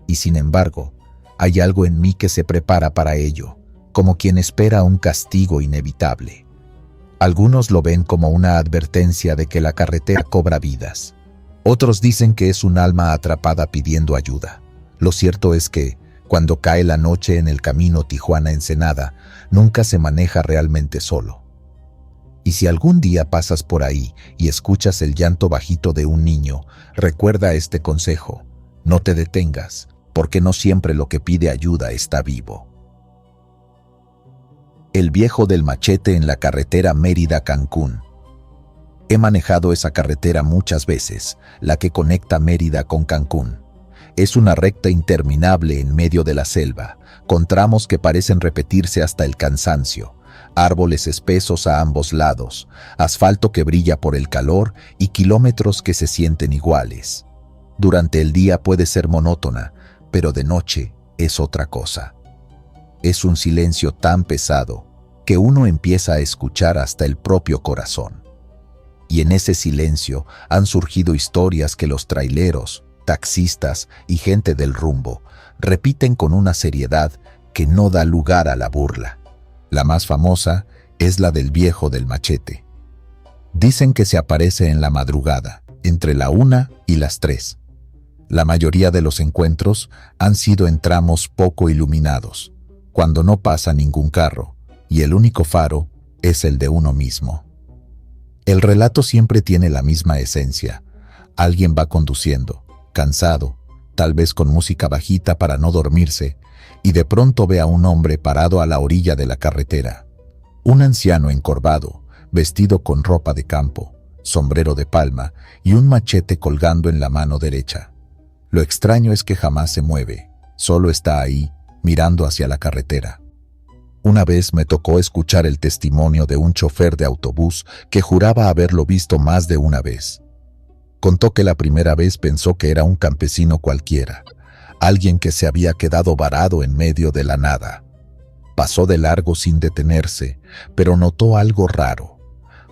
S1: Y sin embargo, hay algo en mí que se prepara para ello, como quien espera un castigo inevitable. Algunos lo ven como una advertencia de que la carretera cobra vidas. Otros dicen que es un alma atrapada pidiendo ayuda. Lo cierto es que, cuando cae la noche en el camino Tijuana-Ensenada, nunca se maneja realmente solo. Y si algún día pasas por ahí y escuchas el llanto bajito de un niño, recuerda este consejo: no te detengas, porque no siempre lo que pide ayuda está vivo. El viejo del machete en la carretera Mérida-Cancún. He manejado esa carretera muchas veces, la que conecta Mérida con Cancún. Es una recta interminable en medio de la selva, con tramos que parecen repetirse hasta el cansancio, árboles espesos a ambos lados, asfalto que brilla por el calor y kilómetros que se sienten iguales. Durante el día puede ser monótona, pero de noche es otra cosa. Es un silencio tan pesado que uno empieza a escuchar hasta el propio corazón. Y en ese silencio han surgido historias que los traileros, taxistas y gente del rumbo repiten con una seriedad que no da lugar a la burla. La más famosa es la del viejo del machete. Dicen que se aparece en la madrugada, entre la 1 y las 3. La mayoría de los encuentros han sido en tramos poco iluminados, cuando no pasa ningún carro, y el único faro es el de uno mismo. El relato siempre tiene la misma esencia. Alguien va conduciendo, cansado, tal vez con música bajita para no dormirse, y de pronto ve a un hombre parado a la orilla de la carretera. Un anciano encorvado, vestido con ropa de campo, sombrero de palma y un machete colgando en la mano derecha. Lo extraño es que jamás se mueve, solo está ahí, mirando hacia la carretera. Una vez me tocó escuchar el testimonio de un chofer de autobús que juraba haberlo visto más de una vez. Contó que la primera vez pensó que era un campesino cualquiera, alguien que se había quedado varado en medio de la nada. Pasó de largo sin detenerse, pero notó algo raro.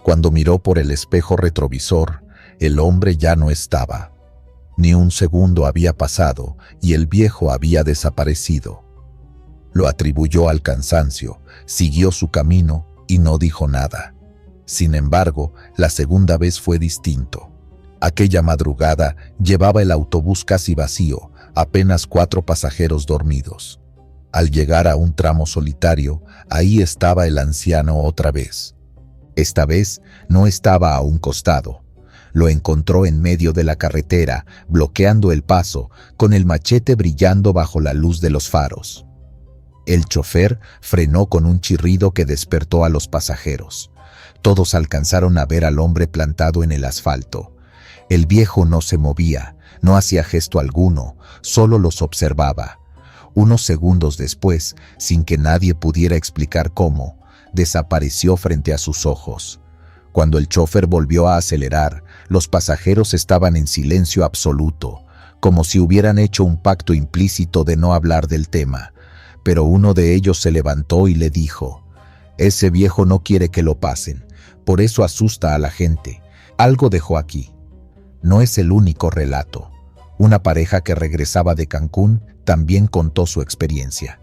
S1: Cuando miró por el espejo retrovisor, el hombre ya no estaba. Ni un segundo había pasado y el viejo había desaparecido. Lo atribuyó al cansancio, siguió su camino y no dijo nada. Sin embargo, la segunda vez fue distinto. Aquella madrugada llevaba el autobús casi vacío, apenas 4 pasajeros dormidos. Al llegar a un tramo solitario, ahí estaba el anciano otra vez. Esta vez no estaba a un costado. Lo encontró en medio de la carretera, bloqueando el paso, con el machete brillando bajo la luz de los faros. El chofer frenó con un chirrido que despertó a los pasajeros. Todos alcanzaron a ver al hombre plantado en el asfalto. El viejo no se movía, no hacía gesto alguno, solo los observaba. Unos segundos después, sin que nadie pudiera explicar cómo, desapareció frente a sus ojos. Cuando el chofer volvió a acelerar, los pasajeros estaban en silencio absoluto, como si hubieran hecho un pacto implícito de no hablar del tema. Pero uno de ellos se levantó y le dijo: «Ese viejo no quiere que lo pasen, por eso asusta a la gente. Algo dejó aquí». No es el único relato. Una pareja que regresaba de Cancún también contó su experiencia.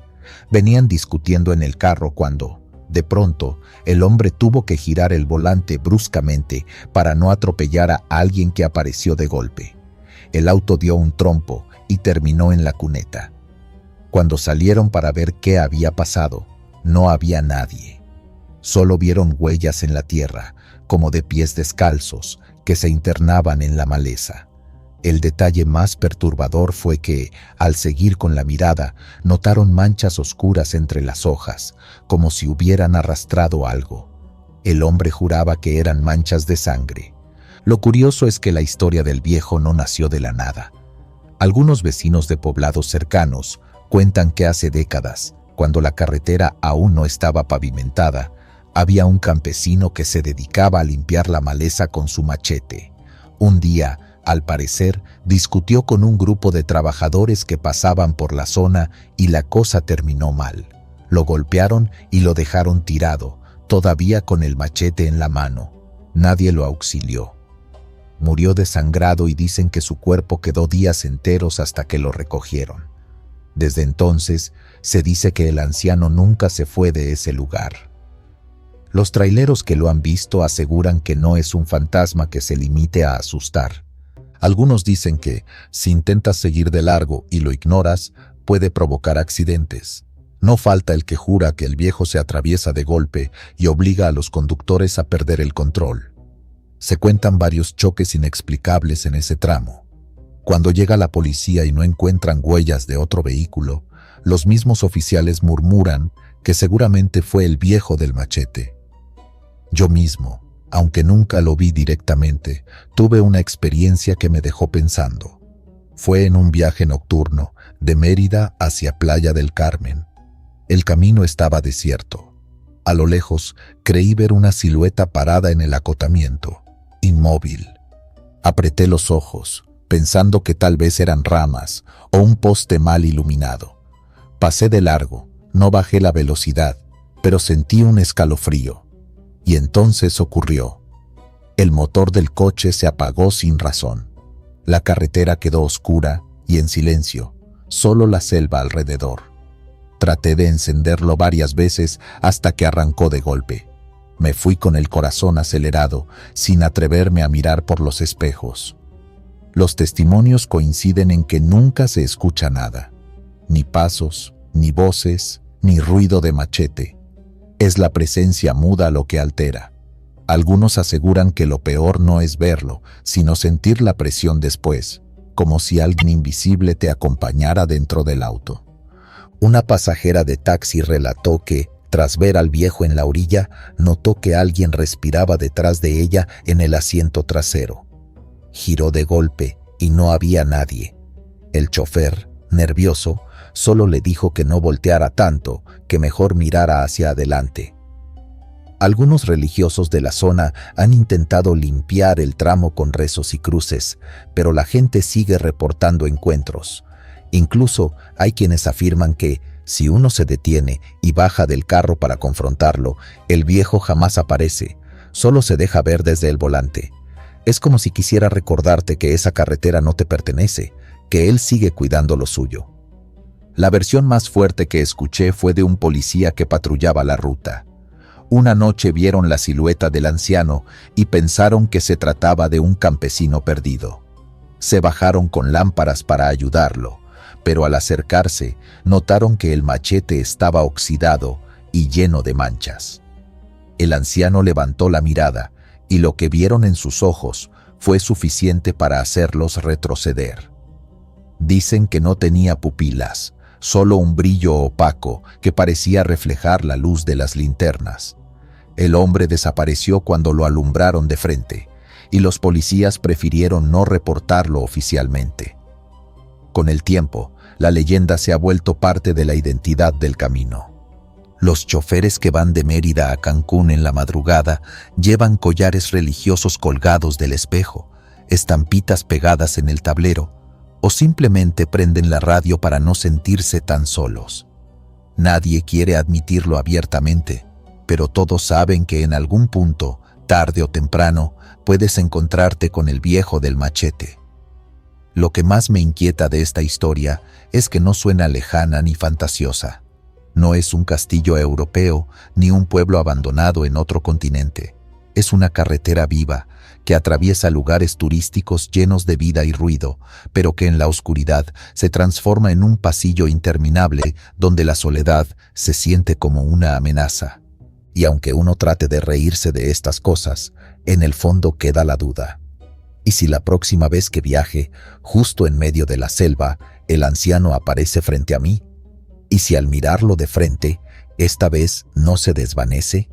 S1: Venían discutiendo en el carro cuando, de pronto, el hombre tuvo que girar el volante bruscamente para no atropellar a alguien que apareció de golpe. El auto dio un trompo y terminó en la cuneta. Cuando salieron para ver qué había pasado, no había nadie. Solo vieron huellas en la tierra, como de pies descalzos, que se internaban en la maleza. El detalle más perturbador fue que, al seguir con la mirada, notaron manchas oscuras entre las hojas, como si hubieran arrastrado algo. El hombre juraba que eran manchas de sangre. Lo curioso es que la historia del viejo no nació de la nada. Algunos vecinos de poblados cercanos cuentan que hace décadas, cuando la carretera aún no estaba pavimentada, había un campesino que se dedicaba a limpiar la maleza con su machete. Un día, al parecer, discutió con un grupo de trabajadores que pasaban por la zona y la cosa terminó mal. Lo golpearon y lo dejaron tirado, todavía con el machete en la mano. Nadie lo auxilió. Murió desangrado y dicen que su cuerpo quedó días enteros hasta que lo recogieron. Desde entonces, se dice que el anciano nunca se fue de ese lugar. Los traileros que lo han visto aseguran que no es un fantasma que se limite a asustar. Algunos dicen que, si intentas seguir de largo y lo ignoras, puede provocar accidentes. No falta el que jura que el viejo se atraviesa de golpe y obliga a los conductores a perder el control. Se cuentan varios choques inexplicables en ese tramo. Cuando llega la policía y no encuentran huellas de otro vehículo, los mismos oficiales murmuran que seguramente fue el viejo del machete. Yo mismo, aunque nunca lo vi directamente, tuve una experiencia que me dejó pensando. Fue en un viaje nocturno, de Mérida hacia Playa del Carmen. El camino estaba desierto. A lo lejos, creí ver una silueta parada en el acotamiento, inmóvil. Apreté los ojos, pensando que tal vez eran ramas o un poste mal iluminado. Pasé de largo, no bajé la velocidad, pero sentí un escalofrío. Y entonces ocurrió. El motor del coche se apagó sin razón. La carretera quedó oscura y en silencio, solo la selva alrededor. Traté de encenderlo varias veces hasta que arrancó de golpe. Me fui con el corazón acelerado, sin atreverme a mirar por los espejos. Los testimonios coinciden en que nunca se escucha nada. Ni pasos, ni voces, ni ruido de machete. Es la presencia muda lo que altera. Algunos aseguran que lo peor no es verlo, sino sentir la presión después, como si alguien invisible te acompañara dentro del auto. Una pasajera de taxi relató que, tras ver al viejo en la orilla, notó que alguien respiraba detrás de ella en el asiento trasero. Giró de golpe y no había nadie. El chofer, nervioso, solo le dijo que no volteara tanto, que mejor mirara hacia adelante. Algunos religiosos de la zona han intentado limpiar el tramo con rezos y cruces, pero la gente sigue reportando encuentros. Incluso hay quienes afirman que, si uno se detiene y baja del carro para confrontarlo, el viejo jamás aparece, solo se deja ver desde el volante. Es como si quisiera recordarte que esa carretera no te pertenece, que él sigue cuidando lo suyo. La versión más fuerte que escuché fue de un policía que patrullaba la ruta. Una noche vieron la silueta del anciano y pensaron que se trataba de un campesino perdido. Se bajaron con lámparas para ayudarlo, pero al acercarse notaron que el machete estaba oxidado y lleno de manchas. El anciano levantó la mirada y lo que vieron en sus ojos fue suficiente para hacerlos retroceder. Dicen que no tenía pupilas, solo un brillo opaco que parecía reflejar la luz de las linternas. El hombre desapareció cuando lo alumbraron de frente, y los policías prefirieron no reportarlo oficialmente. Con el tiempo, la leyenda se ha vuelto parte de la identidad del camino. Los choferes que van de Mérida a Cancún en la madrugada llevan collares religiosos colgados del espejo, estampitas pegadas en el tablero, o simplemente prenden la radio para no sentirse tan solos. Nadie quiere admitirlo abiertamente, pero todos saben que en algún punto, tarde o temprano, puedes encontrarte con el viejo del machete. Lo que más me inquieta de esta historia es que no suena lejana ni fantasiosa. No es un castillo europeo ni un pueblo abandonado en otro continente. Es una carretera viva que atraviesa lugares turísticos llenos de vida y ruido, pero que en la oscuridad se transforma en un pasillo interminable donde la soledad se siente como una amenaza. Y aunque uno trate de reírse de estas cosas, en el fondo queda la duda. ¿Y si la próxima vez que viaje, justo en medio de la selva, el anciano aparece frente a mí? ¿Y si al mirarlo de frente, esta vez no se desvanece?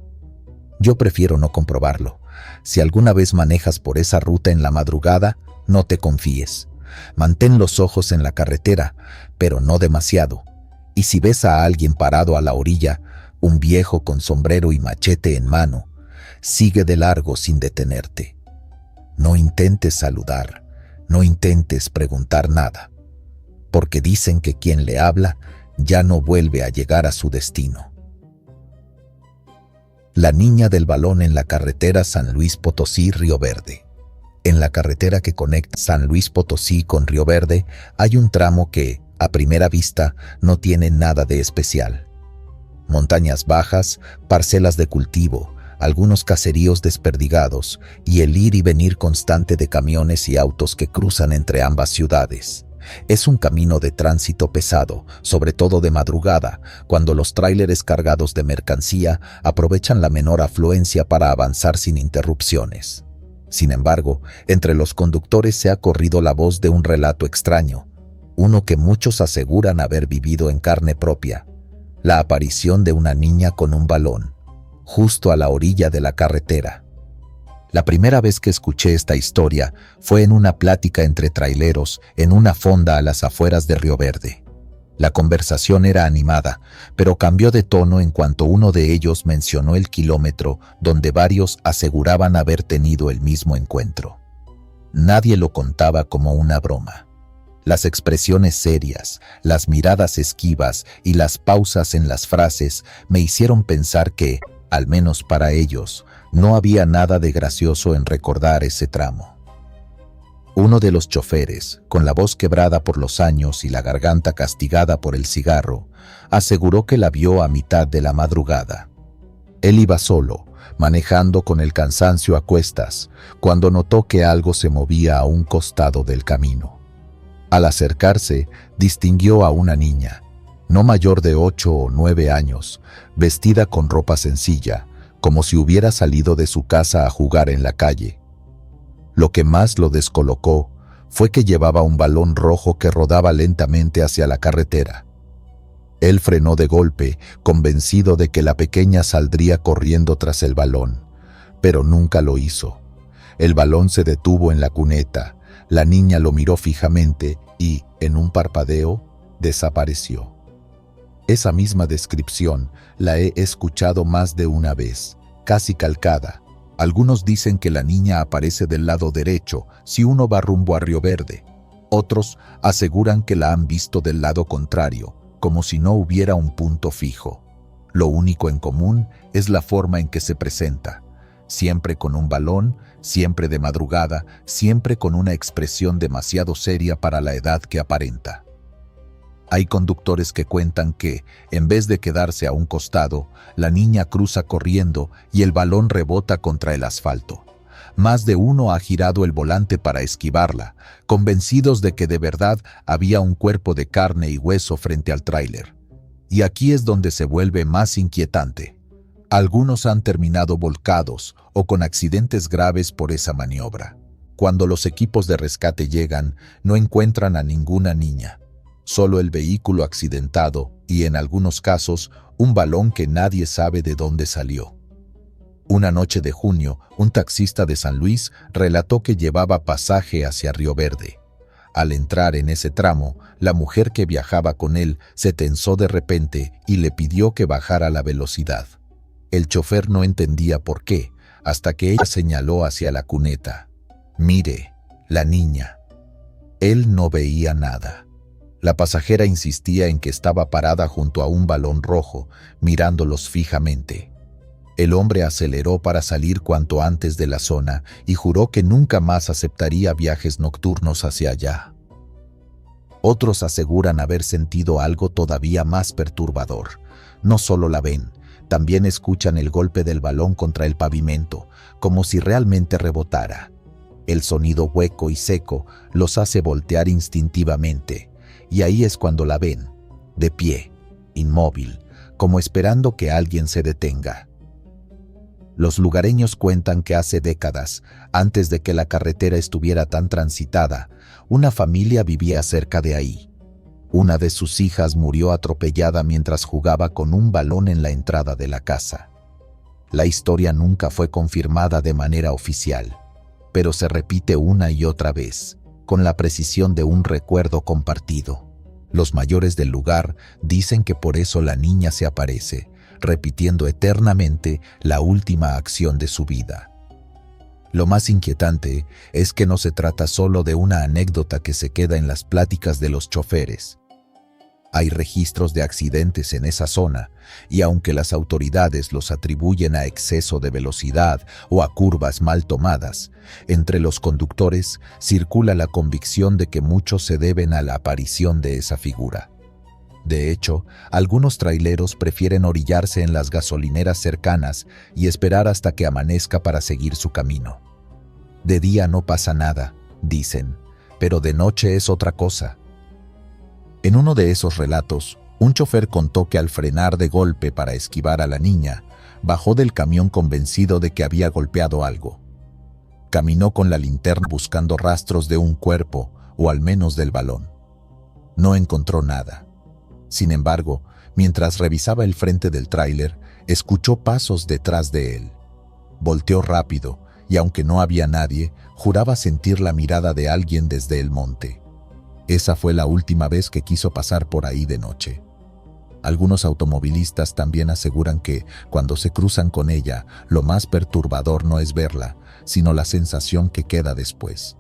S1: Yo prefiero no comprobarlo. Si alguna vez manejas por esa ruta en la madrugada, no te confíes. Mantén los ojos en la carretera, pero no demasiado. Y si ves a alguien parado a la orilla, un viejo con sombrero y machete en mano, sigue de largo sin detenerte. No intentes saludar, no intentes preguntar nada, porque dicen que quien le habla ya no vuelve a llegar a su destino. La niña del balón en la carretera San Luis Potosí-Río Verde. En la carretera que conecta San Luis Potosí con Río Verde hay un tramo que, a primera vista, no tiene nada de especial. Montañas bajas, parcelas de cultivo, algunos caseríos desperdigados y el ir y venir constante de camiones y autos que cruzan entre ambas ciudades. Es un camino de tránsito pesado, sobre todo de madrugada, cuando los tráileres cargados de mercancía aprovechan la menor afluencia para avanzar sin interrupciones. Sin embargo, entre los conductores se ha corrido la voz de un relato extraño, uno que muchos aseguran haber vivido en carne propia: la aparición de una niña con un balón, justo a la orilla de la carretera. La primera vez que escuché esta historia fue en una plática entre traileros en una fonda a las afueras de Río Verde. La conversación era animada, pero cambió de tono en cuanto uno de ellos mencionó el kilómetro donde varios aseguraban haber tenido el mismo encuentro. Nadie lo contaba como una broma. Las expresiones serias, las miradas esquivas y las pausas en las frases me hicieron pensar que, al menos para ellos, no había nada de gracioso en recordar ese tramo. Uno de los choferes, con la voz quebrada por los años y la garganta castigada por el cigarro, aseguró que la vio a mitad de la madrugada. Él iba solo, manejando con el cansancio a cuestas, cuando notó que algo se movía a un costado del camino. Al acercarse, distinguió a una niña, no mayor de 8 o 9 años, vestida con ropa sencilla, como si hubiera salido de su casa a jugar en la calle. Lo que más lo descolocó fue que llevaba un balón rojo que rodaba lentamente hacia la carretera. Él frenó de golpe, convencido de que la pequeña saldría corriendo tras el balón, pero nunca lo hizo. El balón se detuvo en la cuneta, la niña lo miró fijamente y, en un parpadeo, desapareció. Esa misma descripción la he escuchado más de una vez, casi calcada. Algunos dicen que la niña aparece del lado derecho si uno va rumbo a Río Verde. Otros aseguran que la han visto del lado contrario, como si no hubiera un punto fijo. Lo único en común es la forma en que se presenta. Siempre con un balón, siempre de madrugada, siempre con una expresión demasiado seria para la edad que aparenta. Hay conductores que cuentan que, en vez de quedarse a un costado, la niña cruza corriendo y el balón rebota contra el asfalto. Más de uno ha girado el volante para esquivarla, convencidos de que de verdad había un cuerpo de carne y hueso frente al tráiler. Y aquí es donde se vuelve más inquietante. Algunos han terminado volcados o con accidentes graves por esa maniobra. Cuando los equipos de rescate llegan, no encuentran a ninguna niña. Solo el vehículo accidentado y, en algunos casos, un balón que nadie sabe de dónde salió. Una noche de junio, un taxista de San Luis relató que llevaba pasaje hacia Río Verde. Al entrar en ese tramo, la mujer que viajaba con él se tensó de repente y le pidió que bajara la velocidad. El chofer no entendía por qué, hasta que ella señaló hacia la cuneta. «Mire, la niña». Él no veía nada. La pasajera insistía en que estaba parada junto a un balón rojo, mirándolos fijamente. El hombre aceleró para salir cuanto antes de la zona y juró que nunca más aceptaría viajes nocturnos hacia allá. Otros aseguran haber sentido algo todavía más perturbador. No solo la ven, también escuchan el golpe del balón contra el pavimento, como si realmente rebotara. El sonido hueco y seco los hace voltear instintivamente, y ahí es cuando la ven, de pie, inmóvil, como esperando que alguien se detenga. Los lugareños cuentan que hace décadas, antes de que la carretera estuviera tan transitada, una familia vivía cerca de ahí. Una de sus hijas murió atropellada mientras jugaba con un balón en la entrada de la casa. La historia nunca fue confirmada de manera oficial, pero se repite una y otra vez, con la precisión de un recuerdo compartido. Los mayores del lugar dicen que por eso la niña se aparece, repitiendo eternamente la última acción de su vida. Lo más inquietante es que no se trata solo de una anécdota que se queda en las pláticas de los choferes. Hay registros de accidentes en esa zona, y aunque las autoridades los atribuyen a exceso de velocidad o a curvas mal tomadas, entre los conductores circula la convicción de que muchos se deben a la aparición de esa figura. De hecho, algunos traileros prefieren orillarse en las gasolineras cercanas y esperar hasta que amanezca para seguir su camino. De día no pasa nada, dicen, pero de noche es otra cosa. En uno de esos relatos, un chofer contó que al frenar de golpe para esquivar a la niña, bajó del camión convencido de que había golpeado algo. Caminó con la linterna buscando rastros de un cuerpo o al menos del balón. No encontró nada. Sin embargo, mientras revisaba el frente del tráiler, escuchó pasos detrás de él. Volteó rápido y, aunque no había nadie, juraba sentir la mirada de alguien desde el monte. Esa fue la última vez que quiso pasar por ahí de noche. Algunos automovilistas también aseguran que, cuando se cruzan con ella, lo más perturbador no es verla, sino la sensación que queda después.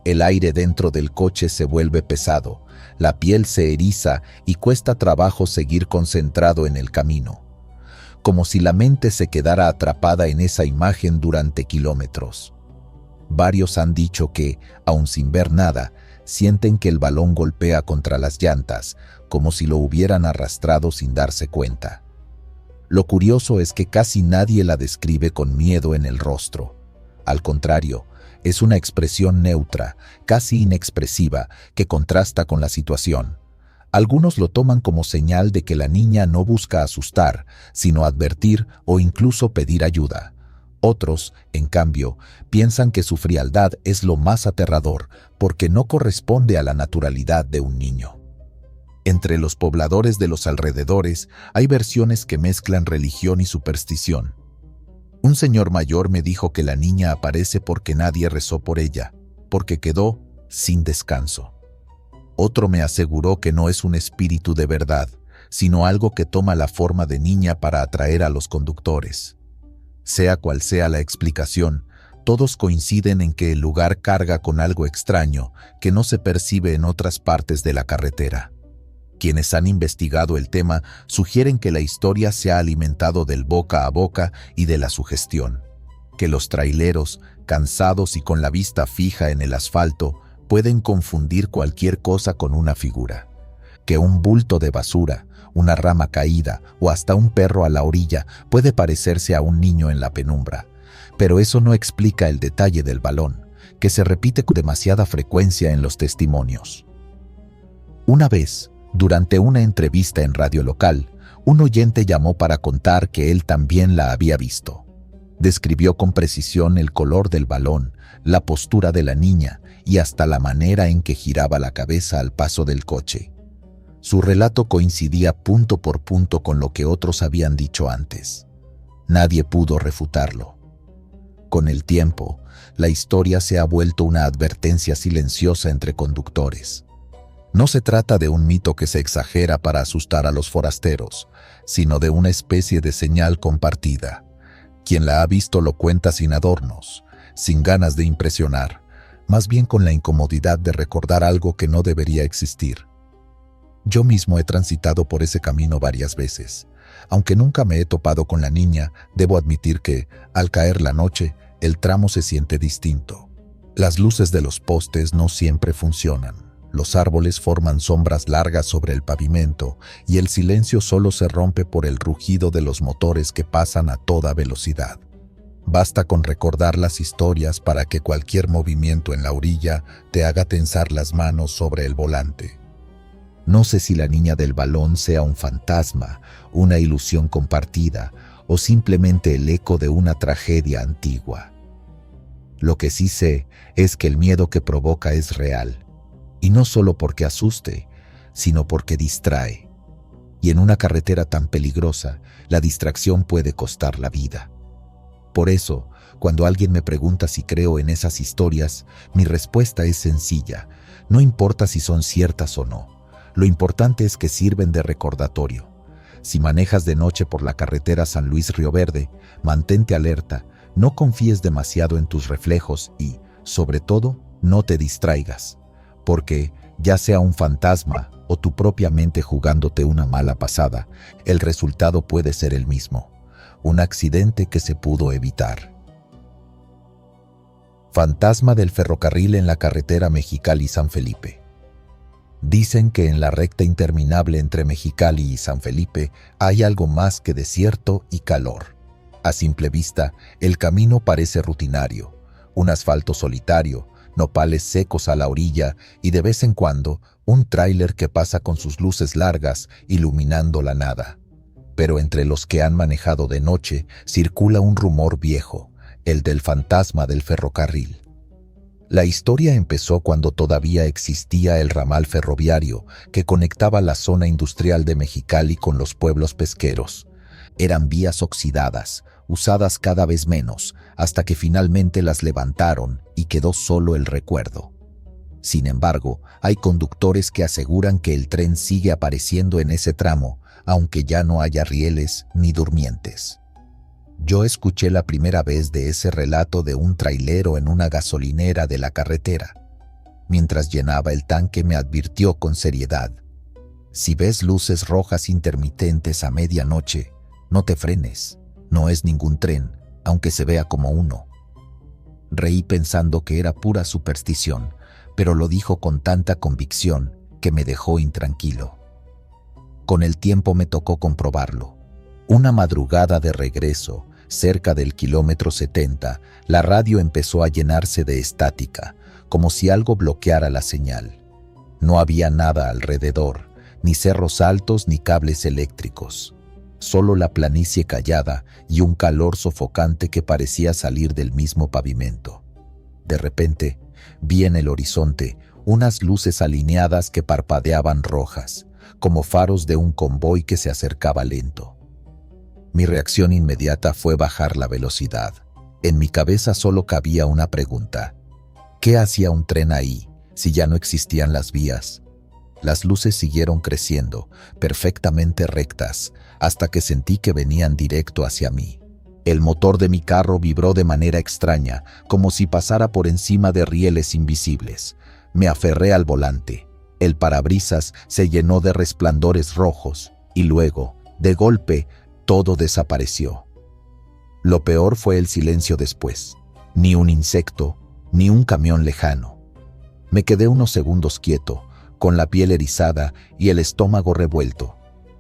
S1: El aire dentro del coche se vuelve pesado, la piel se eriza y cuesta trabajo seguir concentrado en el camino, como si la mente se quedara atrapada en esa imagen durante kilómetros. Varios han dicho que, aun sin ver nada, sienten que el balón golpea contra las llantas, como si lo hubieran arrastrado sin darse cuenta. Lo curioso es que casi nadie la describe con miedo en el rostro. Al contrario, es una expresión neutra, casi inexpresiva, que contrasta con la situación. Algunos lo toman como señal de que la niña no busca asustar, sino advertir o incluso pedir ayuda. Otros, en cambio, piensan que su frialdad es lo más aterrador porque no corresponde a la naturalidad de un niño. Entre los pobladores de los alrededores hay versiones que mezclan religión y superstición. Un señor mayor me dijo que la niña aparece porque nadie rezó por ella, porque quedó sin descanso. Otro me aseguró que no es un espíritu de verdad, sino algo que toma la forma de niña para atraer a los conductores. Sea cual sea la explicación, todos coinciden en que el lugar carga con algo extraño que no se percibe en otras partes de la carretera. Quienes han investigado el tema sugieren que la historia se ha alimentado del boca a boca y de la sugestión, que los traileros, cansados y con la vista fija en el asfalto, pueden confundir cualquier cosa con una figura, que un bulto de basura, una rama caída o hasta un perro a la orilla puede parecerse a un niño en la penumbra, pero eso no explica el detalle del balón, que se repite con demasiada frecuencia en los testimonios. Una vez, durante una entrevista en radio local, un oyente llamó para contar que él también la había visto. Describió con precisión el color del balón, la postura de la niña y hasta la manera en que giraba la cabeza al paso del coche. Su relato coincidía punto por punto con lo que otros habían dicho antes. Nadie pudo refutarlo. Con el tiempo, la historia se ha vuelto una advertencia silenciosa entre conductores. No se trata de un mito que se exagera para asustar a los forasteros, sino de una especie de señal compartida. Quien la ha visto lo cuenta sin adornos, sin ganas de impresionar, más bien con la incomodidad de recordar algo que no debería existir. Yo mismo he transitado por ese camino varias veces. Aunque nunca me he topado con la niña, debo admitir que, al caer la noche, el tramo se siente distinto. Las luces de los postes no siempre funcionan. Los árboles forman sombras largas sobre el pavimento y el silencio solo se rompe por el rugido de los motores que pasan a toda velocidad. Basta con recordar las historias para que cualquier movimiento en la orilla te haga tensar las manos sobre el volante. No sé si la niña del balón sea un fantasma, una ilusión compartida o simplemente el eco de una tragedia antigua. Lo que sí sé es que el miedo que provoca es real. Y no solo porque asuste, sino porque distrae. Y en una carretera tan peligrosa, la distracción puede costar la vida. Por eso, cuando alguien me pregunta si creo en esas historias, mi respuesta es sencilla. No importa si son ciertas o no. Lo importante es que sirven de recordatorio. Si manejas de noche por la carretera San Luis-Río Verde, mantente alerta, no confíes demasiado en tus reflejos y, sobre todo, no te distraigas. Porque, ya sea un fantasma o tu propia mente jugándote una mala pasada, el resultado puede ser el mismo, un accidente que se pudo evitar. Fantasma del ferrocarril en la carretera Mexicali-San Felipe. Dicen que en la recta interminable entre Mexicali y San Felipe hay algo más que desierto y calor. A simple vista, el camino parece rutinario, un asfalto solitario, nopales secos a la orilla y de vez en cuando un tráiler que pasa con sus luces largas iluminando la nada. Pero entre los que han manejado de noche circula un rumor viejo, el del fantasma del ferrocarril. La historia empezó cuando todavía existía el ramal ferroviario que conectaba la zona industrial de Mexicali con los pueblos pesqueros. Eran vías oxidadas, usadas cada vez menos, hasta que finalmente las levantaron y quedó solo el recuerdo. Sin embargo, hay conductores que aseguran que el tren sigue apareciendo en ese tramo, aunque ya no haya rieles ni durmientes. Yo escuché la primera vez de ese relato de un trailero en una gasolinera de la carretera. Mientras llenaba el tanque me advirtió con seriedad: si ves luces rojas intermitentes a medianoche, no te frenes, no es ningún tren, aunque se vea como uno. Reí pensando que era pura superstición, pero lo dijo con tanta convicción que me dejó intranquilo. Con el tiempo me tocó comprobarlo. Una madrugada de regreso, cerca del kilómetro 70, la radio empezó a llenarse de estática, como si algo bloqueara la señal. No había nada alrededor, ni cerros altos ni cables eléctricos. Solo la planicie callada y un calor sofocante que parecía salir del mismo pavimento. De repente, vi en el horizonte unas luces alineadas que parpadeaban rojas, como faros de un convoy que se acercaba lento. Mi reacción inmediata fue bajar la velocidad. En mi cabeza solo cabía una pregunta: ¿qué hacía un tren ahí, si ya no existían las vías? Las luces siguieron creciendo, perfectamente rectas, hasta que sentí que venían directo hacia mí. El motor de mi carro vibró de manera extraña, como si pasara por encima de rieles invisibles. Me aferré al volante. El parabrisas se llenó de resplandores rojos, y luego, de golpe, todo desapareció. Lo peor fue el silencio después. Ni un insecto, ni un camión lejano. Me quedé unos segundos quieto, con la piel erizada y el estómago revuelto.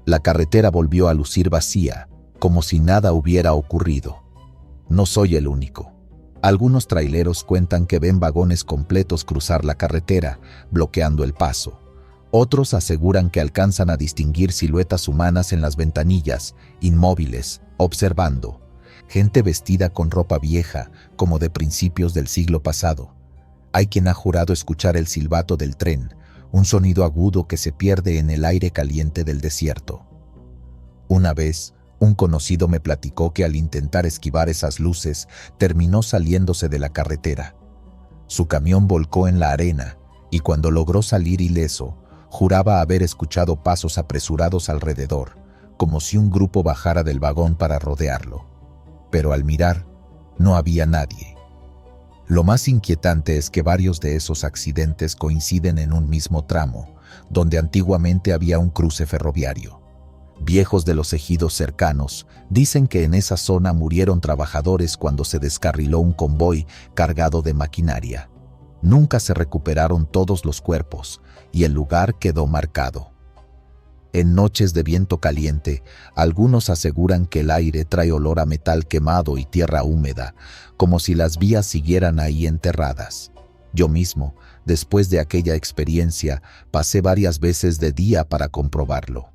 S1: La carretera volvió a lucir vacía, como si nada hubiera ocurrido. No soy el único. Algunos traileros cuentan que ven vagones completos cruzar la carretera, bloqueando el paso. Otros aseguran que alcanzan a distinguir siluetas humanas en las ventanillas, inmóviles, observando. Gente vestida con ropa vieja, como de principios del siglo pasado. Hay quien ha jurado escuchar el silbato del tren, un sonido agudo que se pierde en el aire caliente del desierto. Una vez, un conocido me platicó que al intentar esquivar esas luces, terminó saliéndose de la carretera. Su camión volcó en la arena, y cuando logró salir ileso, juraba haber escuchado pasos apresurados alrededor, como si un grupo bajara del vagón para rodearlo. Pero al mirar, no había nadie. Lo más inquietante es que varios de esos accidentes coinciden en un mismo tramo, donde antiguamente había un cruce ferroviario. Viejos de los ejidos cercanos dicen que en esa zona murieron trabajadores cuando se descarriló un convoy cargado de maquinaria. Nunca se recuperaron todos los cuerpos y el lugar quedó marcado. En noches de viento caliente, algunos aseguran que el aire trae olor a metal quemado y tierra húmeda, como si las vías siguieran ahí enterradas. Yo mismo, después de aquella experiencia, pasé varias veces de día para comprobarlo.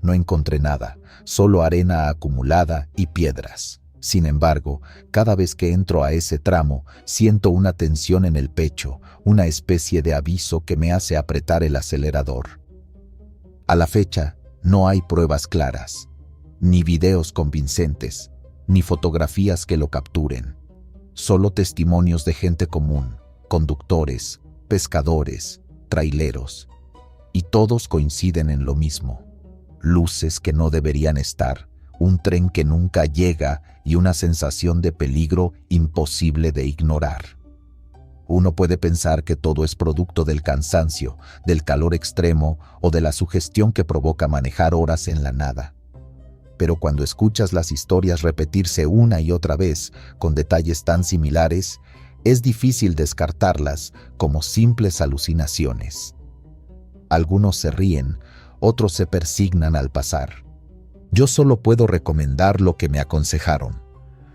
S1: No encontré nada, solo arena acumulada y piedras. Sin embargo, cada vez que entro a ese tramo, siento una tensión en el pecho, una especie de aviso que me hace apretar el acelerador. A la fecha, no hay pruebas claras, ni videos convincentes, ni fotografías que lo capturen. Solo testimonios de gente común, conductores, pescadores, traileros, y todos coinciden en lo mismo. Luces que no deberían estar, un tren que nunca llega y una sensación de peligro imposible de ignorar. Uno puede pensar que todo es producto del cansancio, del calor extremo o de la sugestión que provoca manejar horas en la nada. Pero cuando escuchas las historias repetirse una y otra vez con detalles tan similares, es difícil descartarlas como simples alucinaciones. Algunos se ríen, otros se persignan al pasar. Yo solo puedo recomendar lo que me aconsejaron.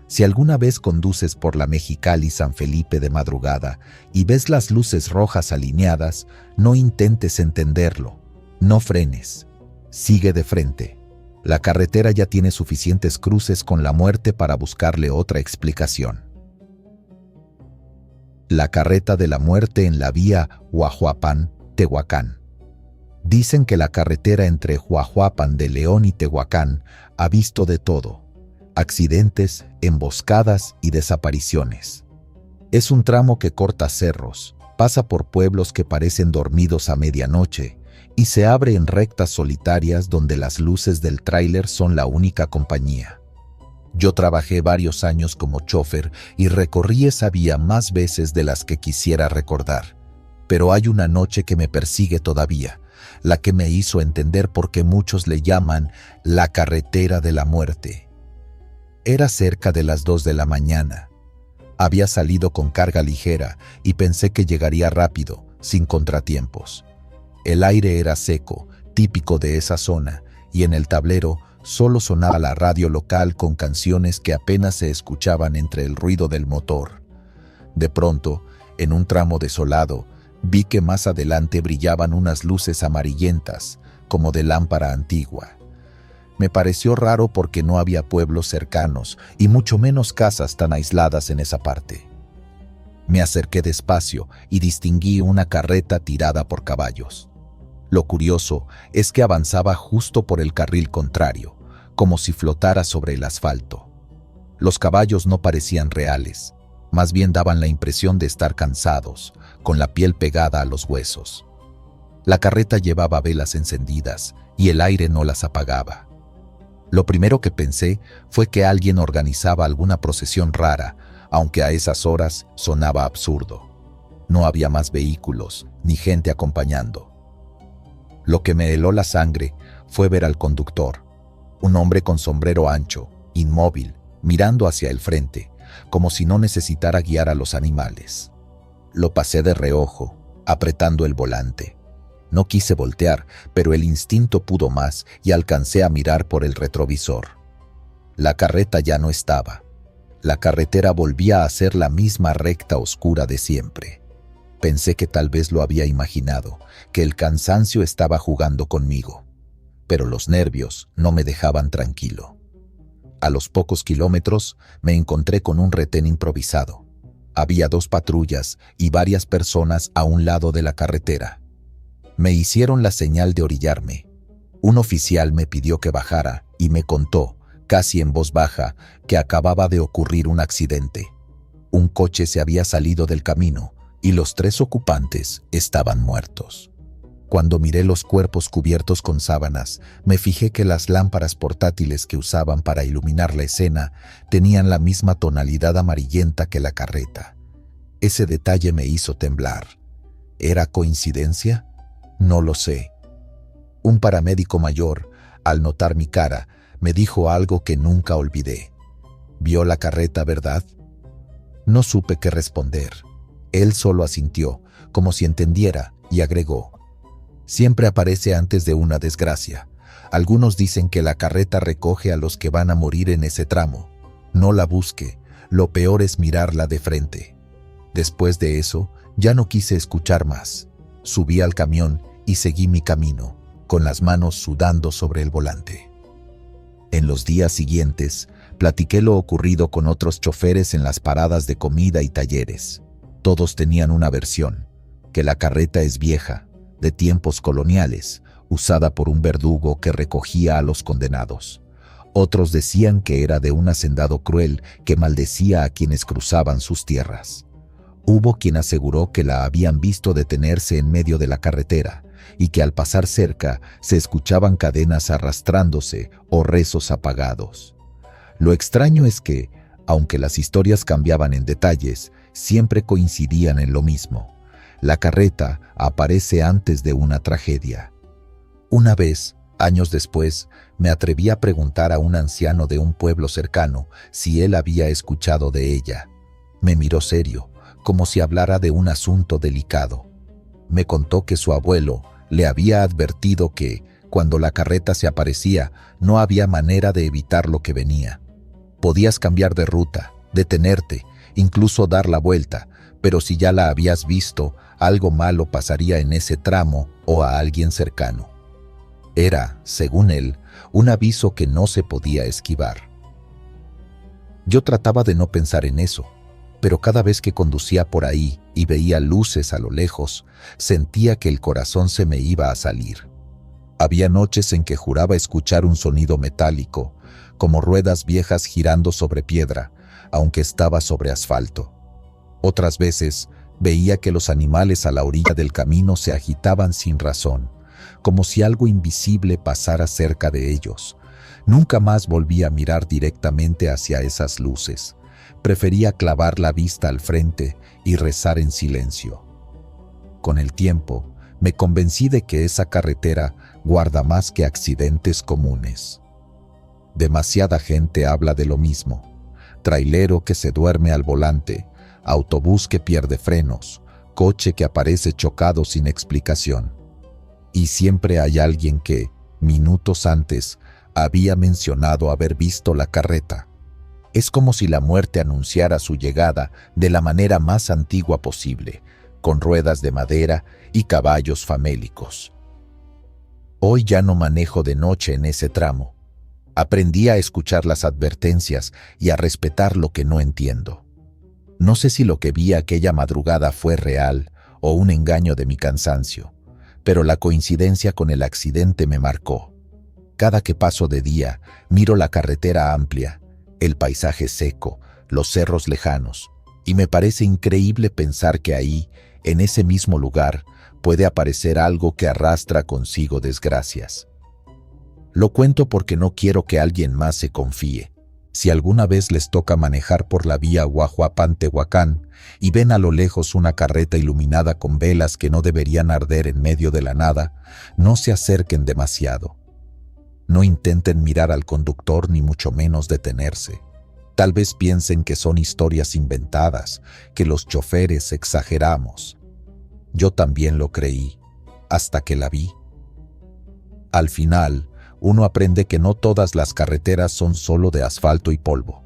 S1: Si alguna vez conduces por la Mexicali-San Felipe de madrugada y ves las luces rojas alineadas, no intentes entenderlo, no frenes, sigue de frente. La carretera ya tiene suficientes cruces con la muerte para buscarle otra explicación. La carreta de la muerte en la vía Huajuapan-Tehuacán. Dicen que la carretera entre Huajuapan de León y Tehuacán ha visto de todo: accidentes, emboscadas y desapariciones. Es un tramo que corta cerros, pasa por pueblos que parecen dormidos a medianoche y se abre en rectas solitarias donde las luces del tráiler son la única compañía. Yo trabajé varios años como chófer y recorrí esa vía más veces de las que quisiera recordar, Pero hay una noche que me persigue todavía, la que me hizo entender por qué muchos le llaman la carretera de la muerte. Era cerca de las 2 de la mañana. Había salido con carga ligera y pensé que llegaría rápido, sin contratiempos. El aire era seco, típico de esa zona, y en el tablero solo sonaba la radio local con canciones que apenas se escuchaban entre el ruido del motor. De pronto, en un tramo desolado, vi que más adelante brillaban unas luces amarillentas, como de lámpara antigua. Me pareció raro porque no había pueblos cercanos y mucho menos casas tan aisladas en esa parte. Me acerqué despacio y distinguí una carreta tirada por caballos. Lo curioso es que avanzaba justo por el carril contrario, como si flotara sobre el asfalto. Los caballos no parecían reales, más bien daban la impresión de estar cansados, con la piel pegada a los huesos. La carreta llevaba velas encendidas y el aire no las apagaba. Lo primero que pensé fue que alguien organizaba alguna procesión rara, aunque a esas horas sonaba absurdo. No había más vehículos, ni gente acompañando. Lo que me heló la sangre fue ver al conductor, un hombre con sombrero ancho, inmóvil, mirando hacia el frente, como si no necesitara guiar a los animales. Lo pasé de reojo, apretando el volante. No quise voltear, pero el instinto pudo más y alcancé a mirar por el retrovisor. La carreta ya no estaba. La carretera volvía a ser la misma recta oscura de siempre. Pensé que tal vez lo había imaginado, que el cansancio estaba jugando conmigo. Pero los nervios no me dejaban tranquilo. A los pocos kilómetros me encontré con un retén improvisado. Había 2 patrullas y varias personas a un lado de la carretera. Me hicieron la señal de orillarme. Un oficial me pidió que bajara y me contó, casi en voz baja, que acababa de ocurrir un accidente. Un coche se había salido del camino y los 3 ocupantes estaban muertos. Cuando miré los cuerpos cubiertos con sábanas, me fijé que las lámparas portátiles que usaban para iluminar la escena tenían la misma tonalidad amarillenta que la carreta. Ese detalle me hizo temblar. ¿Era coincidencia? No lo sé. Un paramédico mayor, al notar mi cara, me dijo algo que nunca olvidé. ¿Vio la carreta, verdad? No supe qué responder. Él solo asintió, como si entendiera, y agregó: siempre aparece antes de una desgracia. Algunos dicen que la carreta recoge a los que van a morir en ese tramo. No la busque, lo peor es mirarla de frente. Después de eso, ya no quise escuchar más. Subí al camión y seguí mi camino, con las manos sudando sobre el volante. En los días siguientes, platiqué lo ocurrido con otros choferes en las paradas de comida y talleres. Todos tenían una versión: que la carreta es vieja, de tiempos coloniales, usada por un verdugo que recogía a los condenados. Otros decían que era de un hacendado cruel que maldecía a quienes cruzaban sus tierras. Hubo quien aseguró que la habían visto detenerse en medio de la carretera y que al pasar cerca se escuchaban cadenas arrastrándose o rezos apagados. Lo extraño es que, aunque las historias cambiaban en detalles, siempre coincidían en lo mismo: la carreta aparece antes de una tragedia. Una vez, años después, me atreví a preguntar a un anciano de un pueblo cercano si él había escuchado de ella. Me miró serio, como si hablara de un asunto delicado. Me contó que su abuelo le había advertido que, cuando la carreta se aparecía, no había manera de evitar lo que venía. Podías cambiar de ruta, detenerte, incluso dar la vuelta, pero si ya la habías visto, algo malo pasaría en ese tramo o a alguien cercano. Era, según él, un aviso que no se podía esquivar. Yo trataba de no pensar en eso, pero cada vez que conducía por ahí y veía luces a lo lejos, sentía que el corazón se me iba a salir. Había noches en que juraba escuchar un sonido metálico, como ruedas viejas girando sobre piedra, aunque estaba sobre asfalto. Otras veces veía que los animales a la orilla del camino se agitaban sin razón, como si algo invisible pasara cerca de ellos. Nunca más volví a mirar directamente hacia esas luces. Prefería clavar la vista al frente y rezar en silencio. Con el tiempo, me convencí de que esa carretera guarda más que accidentes comunes. Demasiada gente habla de lo mismo: trailero que se duerme al volante, autobús que pierde frenos, coche que aparece chocado sin explicación. Y siempre hay alguien que, minutos antes, había mencionado haber visto la carreta. Es como si la muerte anunciara su llegada de la manera más antigua posible, con ruedas de madera y caballos famélicos. Hoy ya no manejo de noche en ese tramo. Aprendí a escuchar las advertencias y a respetar lo que no entiendo. No sé si lo que vi aquella madrugada fue real o un engaño de mi cansancio, pero la coincidencia con el accidente me marcó. Cada que paso de día, miro la carretera amplia, el paisaje seco, los cerros lejanos, y me parece increíble pensar que ahí, en ese mismo lugar, puede aparecer algo que arrastra consigo desgracias. Lo cuento porque no quiero que alguien más se confíe. Si alguna vez les toca manejar por la vía Guajuapan-Tehuacán y ven a lo lejos una carreta iluminada con velas que no deberían arder en medio de la nada, no se acerquen demasiado. No intenten mirar al conductor ni mucho menos detenerse. Tal vez piensen que son historias inventadas, que los choferes exageramos. Yo también lo creí, hasta que la vi. Al final, uno aprende que no todas las carreteras son solo de asfalto y polvo.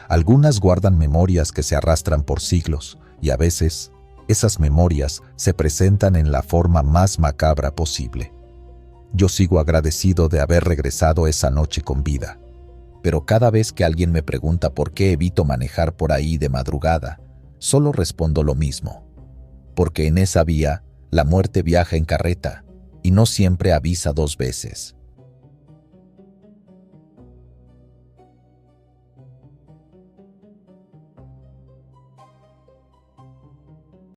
S1: Algunas guardan memorias que se arrastran por siglos, y a veces, esas memorias se presentan en la forma más macabra posible. Yo sigo agradecido de haber regresado esa noche con vida. Pero cada vez que alguien me pregunta por qué evito manejar por ahí de madrugada, solo respondo lo mismo. Porque en esa vía, la muerte viaja en carreta, y no siempre avisa 2 veces.